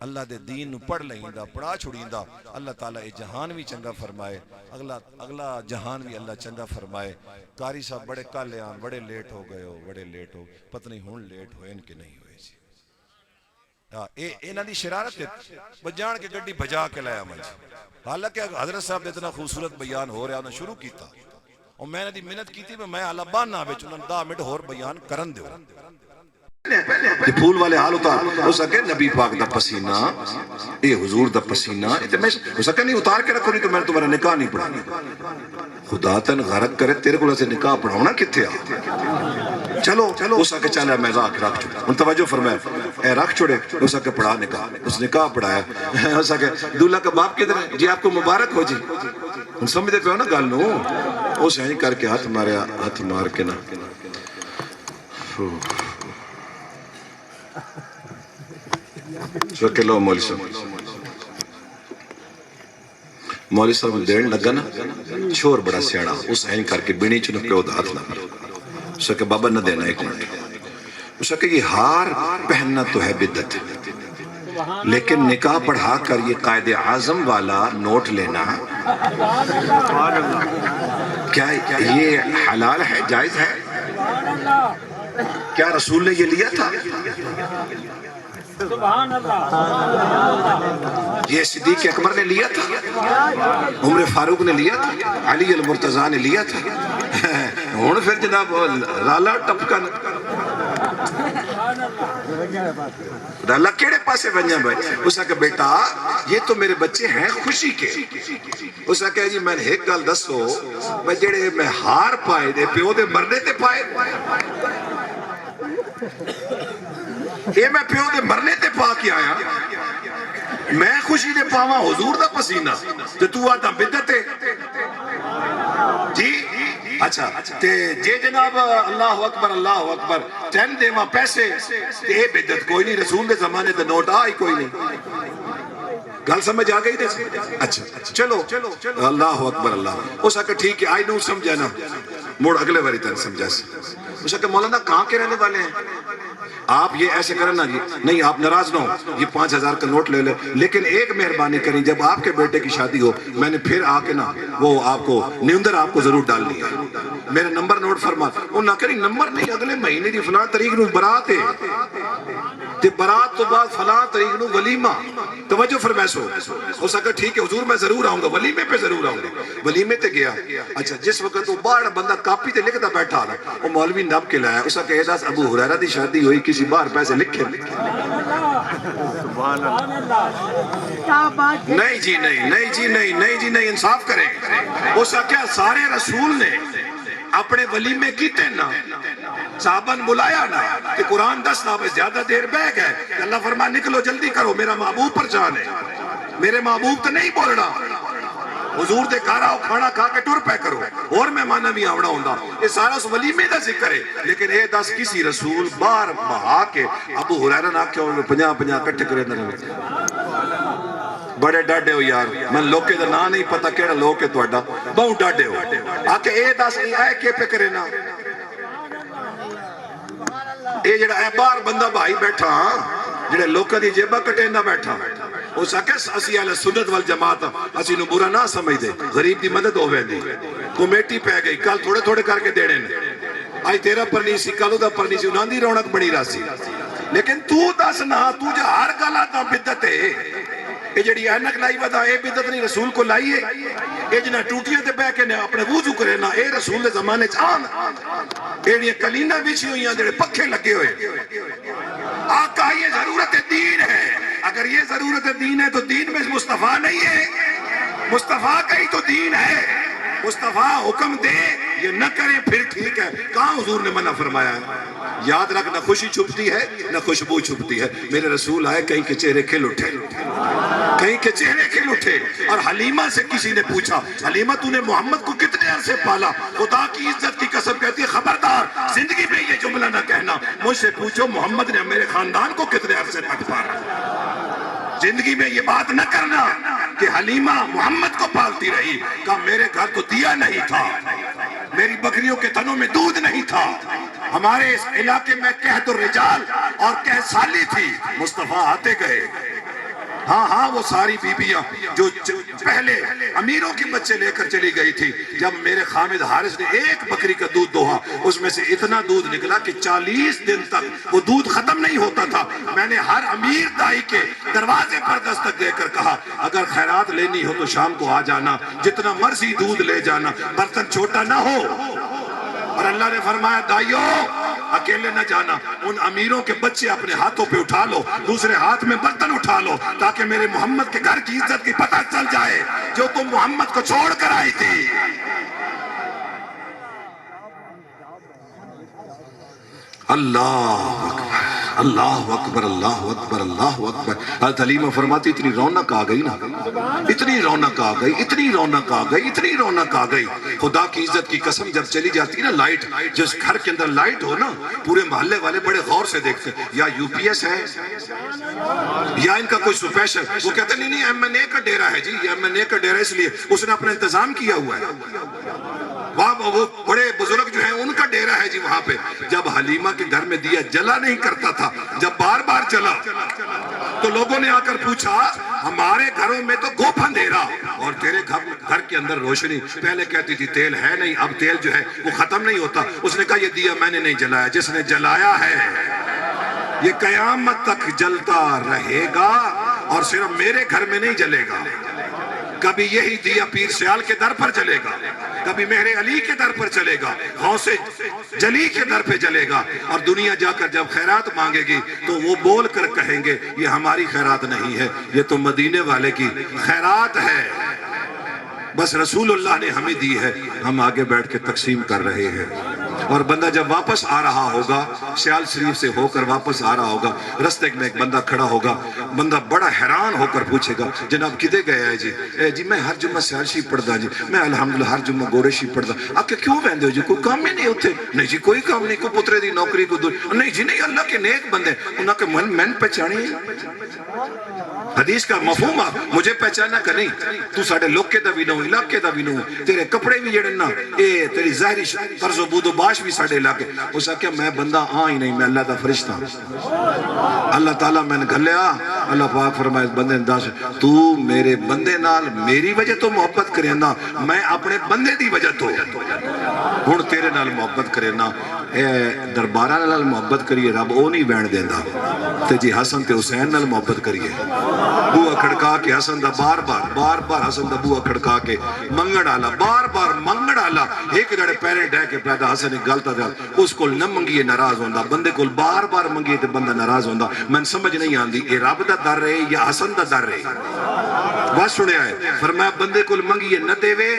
اللہ دے دین نو پڑھ لیندا، پڑھا چھڑیندا، اللہ تعالیٰ اے جہان بھی چنگا فرمائے، اگلا جہان بھی اللہ چنگا فرمائے۔ قاری صاحب بڑے کالے آن، بڑے لیٹ ہو گئے ہو، بڑے لیٹ ہو، پتہ نہیں ہون لیٹ ہوئے ان کے نہیں ہوئے جی۔ انہاں دی شرارت ہے بجان کے گڈی بجا کے لایا منج، حالانکہ حضرت صاحب دے اتنا خوبصورت بیان ہو رہا انہوں شروع کیتا اور میں نے دی منت کی تھی میں اللہ باننا بچ انہوں 10 منٹ اور بیان کرن دیو۔ یہ پھول والے حال ہوتا ہو سکے نبی پاک دا پسینہ، اے حضور دا پسینہ، ہو سکے نہیں اتار کے رکھو نہیں تو میں نے تمہارا نکاح نہیں پڑھانی۔ خدا تن غرق کرے تیرے کو سے نکاح پڑھاؤنا کتے آ، چلو ہو سکے چلے میں رکھ چھوڑے، ان توجہ فرمائے اے رکھ چھوڑے، ہو سکے پڑھا نکاح، اس نکاح پڑھایا، ہو سکے دولہ کا باپ کدھر ہے جی آپ کو مبارک ہو جی، ان سمجھتے پہ ہو نا گال نو، اس ہیں کر کے ہاتھ مار کے نا سوکے لو مولی صاحب دین لگا نا چھوڑ بڑا سیاڑا اس این کر کے بینی چنو پیو دھات نہ سوکے بابا نہ دینا ایک منٹ، سوکے یہ ہار پہننا تو ہے بدت، لیکن نکاح پڑھا کر یہ قائد اعظم والا نوٹ لینا کیا یہ حلال ہے، جائز ہے؟ کیا رسول نے یہ لیا تھا؟ یہ صدیق اکبر نے لیا تھا، عمر فاروق نے لیا تھا، علی المرتضیٰ نے لیا تھا، ہون پھر جناب لالا ٹپکن اللہ کیڑے پاسے بنجا بھائی، اس نے کہا بیٹا یہ تو میرے بچے ہیں خوشی کے، اس نے کہا جی میں نے ایک گل دسو میں جڑے میں ہار پائے دے پیو دے مرنے تے پائے اے میں پیو دے مرنے تے پا کے آیا، میں خوشی دے پاواں حضور دا پسینہ تے تو آتا بدت ہے جی۔ اچھا تے جے جناب اللہ اکبر ٹین دیواں پیسے تے اے بدت کوئی نہیں، رسول دے زمانے تے نوٹ آئی کوئی نہیں، گل سمجھ آ گئی دے سے؟ اچھا چلو اللہ اکبر اللہ، اس آکے ٹھیک ہے آئی نو سمجھا نا، موڑ اگلے واری تن سمجھا سے، اس آکے مولانا کہاں کے رہنے والے ہیں آپ یہ ایسے کرنا جی نہیں، آپ ناراض نہ ہو، یہ 5000 کا نوٹ لے لے، لیکن ایک مہربانی کریں جب آپ کے بیٹے کی شادی ہو میں نے پھر آ کے نا وہ آپ کو نیوندر آپ کو ضرور ڈالنی ہے، میرا نمبر نوٹ فرما، وہ نہ کریں نمبر نہیں، اگلے مہینے دی فلاں تاریخ نو برات ہے تے برات تو بعد فلاں تاریخ نو ولیمہ، توجہ فرمائسو، ہو سکتا ٹھیک ہے حضور میں ضرور آؤں گا، ولیمے پہ ضرور آؤں گا، ولیمے تے گیا، اچھا جس وقت وہ باہر بندہ کاپی تے لکھتا بیٹھا نا، وہ مولوی نب کے لایا، اس کا کہ احساس ابو ہریرہ دی شادی ہوئی کسی باہر پیسے لکھے نہیں جی نہیں انصاف کریں، اس کا کیا سارے رسول نے اپنے ولیمے کیتے نا، صحابہ نے بلایا نا کہ قرآن 10 صحابہ زیادہ دیر بہ گئے، اللہ فرما نکلو جلدی کرو میرا محبوب پر جان ہے، میرے محبوب تو نہیں بولنا، حضور دے گھر آؤ کھانا کھا کے ٹر پہ کرو اور مہماناں بھی آونا ہوندا یہ سارا اس ولیمے دا ذکر ہے لیکن اے دس کسی رسول باہر بہا کے ابو ہریرہ نہ کہ 50 کٹھے کرے نہ بڑے ڈاڈے ہو یار میں لوکے دا نا نہیں پتا کیڑا لوک ہے تہاڈا بہت ڈاڈے ہو آکے اے دس اے کے پہ کرے نا اے جڑا اے باہر بندہ بھائی بیٹھا جڑے لوکاں دی جیبا کٹیندا بیٹھا اس آکے اسی اہل سنت والجماعت اسی نو برا نہ سمجھ دے غریب دی مدد ہو ویندی کمیٹی پہ گئی کل تھوڑے تھوڑے کر کے دینے آج تیرا پرنی سی کل دا پرنی سی انہاں دی رونق بڑی راسی لیکن تو دس نہ تو جا ہر گلا دا بدت ہے اے جڑی اینک لائی ودا اے بدت نہیں رسول کو لائی ہے اے جنہ ٹوٹیاں تے بہ کے نے اپنے وضو کرے نا اے رسول دے زمانے چان اے جڑی کلینا بچھی ہوئی ہیں جڑے پکھے لگے ہوئے آقا یہ ضرورت دین ہے اگر یہ ضرورت دین ہے تو دین میں مصطفیٰ نہیں ہے مصطفیٰ کا ہی تو دین ہے مصطفیٰ حکم دے یہ نہ کریں پھر ٹھیک ہے کہاں حضور نے منع فرمایا ہے یاد رکھ نہ خوشی چھپتی ہے نہ خوشبو چھپتی ہے میرے رسول آئے کہیں کے چہرے کھل اٹھے کہیں کے چہرے کھل اٹھے اور حلیمہ سے کسی نے پوچھا حلیمہ تو نے محمد کو کتنے عرصے پالا خدا کی عزت کی قسم کہتی ہے خبردار زندگی میں یہ جملہ نہ کہنا مجھ سے پوچھو محمد نے میرے خاندان کو کتنے عرصے تک پالا زندگی میں یہ بات نہ کرنا کہ حلیمہ محمد کو پالتی رہی کہا میرے گھر تو دیا نہیں تھا میری بکریوں کے تنوں میں دودھ نہیں تھا ہمارے اس علاقے میں قحط الرجال اور قحط سالی تھی مصطفیٰ آتے گئے ہاں وہ ساری بیبیاں جو پہلے امیروں کی بچے لے کر چلی گئی تھی جب میرے خامد حارث نے ایک بکری کا دودھ دوہا اس میں سے اتنا دودھ نکلا کہ 40 دن تک وہ دودھ ختم نہیں ہوتا تھا میں نے ہر امیر دائی کے دروازے پر دستک دے کر کہا اگر خیرات لینی ہو تو شام کو آ جانا جتنا مرضی دودھ لے جانا برتن چھوٹا نہ ہو اور اللہ نے فرمایا دائیو اکیلے نہ جانا ان امیروں کے بچے اپنے ہاتھوں پہ اٹھا لو دوسرے ہاتھ میں برتن اٹھا لو تاکہ میرے محمد کے گھر کی عزت کی پتہ چل جائے جو تم محمد کو چھوڑ کر آئی تھی اللہ اکبر اللہ اکبر اللہ اکبر اللہ اکبر حضرت حلیمہ فرماتی اتنی رونق آ گئی نا اتنی رونق آ گئی اتنی رونق آ گئی اتنی رونق آ گئی خدا کی عزت کی قسم جب چلی جاتی نا لائٹ جس گھر کے اندر لائٹ ہو نا پورے محلے والے بڑے غور سے دیکھتے یا یو پی ایس ہے یا ان کا کوئی سپیشل وہ کہتے نہیں ایم این اے کا ڈیرہ ہے جی ایم این اے کا ڈیرہ اس لیے اس نے اپنا انتظام کیا ہوا ہے وہاں وہ بڑے بزرگ جو ہیں ان کا ڈیرہ ہے جی وہاں پہ جب حلیمہ کے گھر میں دیا جلا نہیں کرتا تھا جب بار بار جلا تو لوگوں نے آ کر پوچھا ہمارے گھروں میں تو گوپ اندھیرا اور تیرے گھر کے اندر روشنی پہلے کہتی تھی تیل ہے نہیں اب تیل جو ہے وہ ختم نہیں ہوتا اس نے کہا یہ دیا میں نے نہیں جلایا جس نے جلایا ہے یہ قیامت تک جلتا رہے گا اور صرف میرے گھر میں نہیں جلے گا کبھی یہی دیا پیر سیال کے در پر جلے گا کبھی مہر علی کے در پر چلے گا غوث جلی کے در پہ جلے گا اور دنیا جا کر جب خیرات مانگے گی تو وہ بول کر کہیں گے یہ ہماری خیرات نہیں ہے یہ تو مدینے والے کی خیرات ہے بس رسول اللہ نے ہمیں دی ہے ہم آگے بیٹھ کے تقسیم کر رہے ہیں اور بندہ جب واپس آ رہا ہوگا سیال شریف سے ہو کر واپس آ رہا ہوگا رستے میں ایک بندہ کھڑا ہوگا بندہ بڑا حیران ہو کر پوچھے گا جناب کدے گئے ہیں جی میں ہر جمعہ سیال شریف پڑھدا جی میں الحمدللہ ہر جمعہ گورے شریف پڑھدا آکے کیوں بہندے ہو جی کوئی کام ہی نہیں ہوتے نہیں جی کوئی کام نہیں کوئی پترے دی نوکری کو دور نہیں جی نہیں اللہ کے نیک بندے انہاں کے من پہچانی حدیث کا مفہوم مجھے پہچانا کہ نہیں تو ساڑھے لوکے دا بھی نہ ہوں علاقے دا بھی نہ ہوں تیرے کپڑے بھی جڑے نا تیری ظاہری طرز و بود و باش بھی ساڑھے علاقے اس نے کہا میں بندہ ہی نہیں میں اللہ دا فرشتہ اللہ تعالیٰ میں نے گھلیا اللہ پاک فرمائے بندے انداز تو میرے بندے نال میری وجہ تو محبت کرے نا میں اپنے بندے دی وجہ تو ہون تیرے نال محبت کرے نا دربارہ نال محبت کریے رب او نہیں بین دیندہ تے جی حسن تے حسین نال محبت کریے بوہ کھڑکا کے حسن دا بار بار حسن دا بوہ کھڑکا کے منگڑ آلا بار منگڑ آلا ایک جڑے پیرے ڈے کے پیدا حسن ایک گلتا دیا اس کو نہ منگیے ناراض ہوندہ بندے کو بار منگیے تے بندہ ناراض ہوندہ میں سمجھ نہیں آندی اے رب دا در رہے یا حسن دا در رہے بات سنے آئے فرمایا بندے کو منگیے نہ دے وے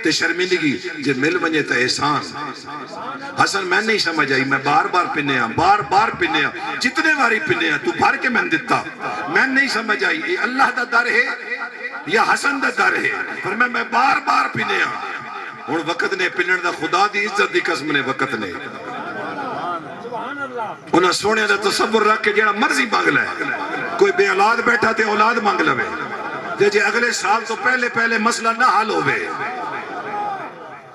تے شرمندگی جے مل ونجے تے احسان حسن میں نہیں سمجھ آئی میں بار پنیا جتنے باری پنیا تو بھر کے میں دیتا میں نہیں سمجھ آئی اے اللہ دا در ہے یا حسن دا در ہے فرمایا میں بار بار پینیا ہن وقت نے پینن دا خدا دی عزت دی قسم نے وقت نے انہاں سونے دا تصور رکھ کے جڑا مرضی مانگ لے کوئی بے اولاد بیٹھا تے اولاد مانگ لوے جے اگلے سال تو پہلے مسئلہ نہ حل ہوئے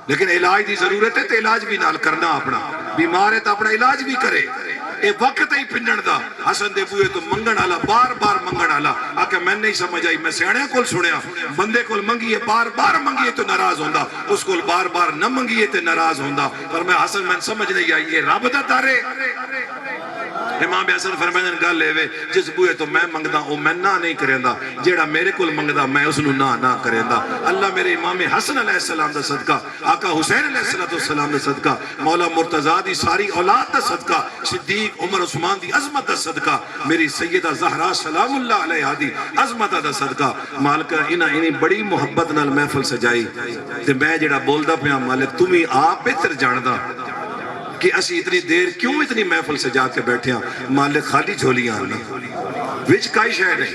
لیکن علاج دی ضرورت ہے تے علاج بھی نال کرنا اپنا بیمار ہے تو اپنا علاج بھی کرے اے وقت ہی پنڈن دا حسن دے بوئے تو منگن آلا بار بار منگن آلا آکے میں نہیں سمجھ آئی میں سیانے کول سنیا بندے کول منگیے بار بار منگیے تو ناراض ہوندہ اس کول بار بار نہ منگیے تو ناراض ہوندہ پر میں حسن میں سمجھ نہیں آئی یہ رب دا دارے امام حسن فرمائن گل لے جس بوئے تو میں منگدا او میں نہ نہیں کریندا جیڑا میرے کول منگدا میں اس نو نہ کریندا اللہ میرے امام حسن علیہ السلام دا صدقہ آقا حسین علیہ السلام دا صدقہ مولا مرتضیٰ دی ساری اولاد دا صدقہ صدیق عمر عثمان دی عظمت دا صدقہ میری سیدہ زہرا سلام اللہ علیہ دی عظمت دا صدقہ مالکہ انہیں بڑی محبت نال محفل سجائی تے میں جیڑا بولدا پیا مالک تمہیں آپ بہتر جاندا کہ اسی اتنی دیر کیوں اتنی محفل سجا کے بیٹھے ہیں مالک خالی جھولیاں آنا وچ کائی شہر نہیں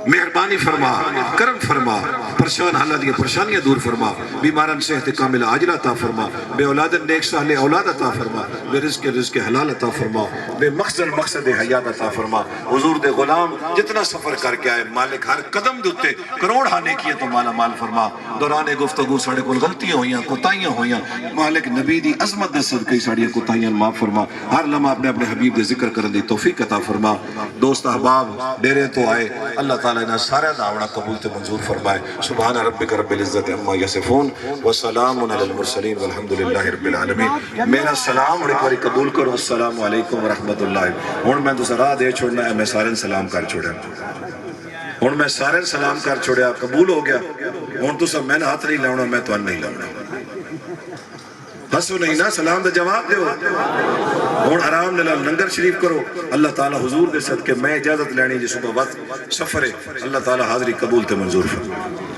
مہربانی فرما کرم فرما پرشان حالہ دیا پرشانیاں دور فرما بیماران صحت کامل عاجلہ عطا فرما بے اولاد نیک صالح اولاد عطا فرما بے رزق حلال عطا فرما بے مقصد حیات عطا فرما حضور دے غلام جتنا سفر کر کے آئے مالک ہر قدم دوتے کروڑ ہانے کیے تو مالا مال فرما دوران گفتگو ساڑے کل غلطیاں ہویاں کوتاہیاں ہویاں مالک نبی دی عظمت دے صدقے ساڑیاں کوتاہیاں معاف فرما ہر لمحہ اپنے حبیب دے ذکر کرن دی توفیق عطا فرما دوست احباب ڈیرے تو آئے اللہ تعالیٰ نے سارے دعونا قبول تے منظور فرمائے سبحان ربک رب العزت عما یصفون وسلام علی المرسلین والحمدللہ رب العالمین میرا سلام اور ایک باری قبول کرو السلام علیکم ورحمت اللہ ہون میں دوسرا دے چھوڑنا ہے میں سارے سلام کر چھوڑا ہون میں سارے سلام کر چھوڑیا قبول ہو گیا ہون تو سب میں نے ہاتھ نہیں لاؤنا میں تو ان نہیں لاؤنا ہسو نہیں نا سلام دا جواب دے ہون آرام نلال لنگر شریف کرو اللہ تعالیٰ حضور دے صدقے میں اجازت لینی جی صبح وقت سفر ہے اللہ تعالیٰ حاضری قبول تے منظور فرمائے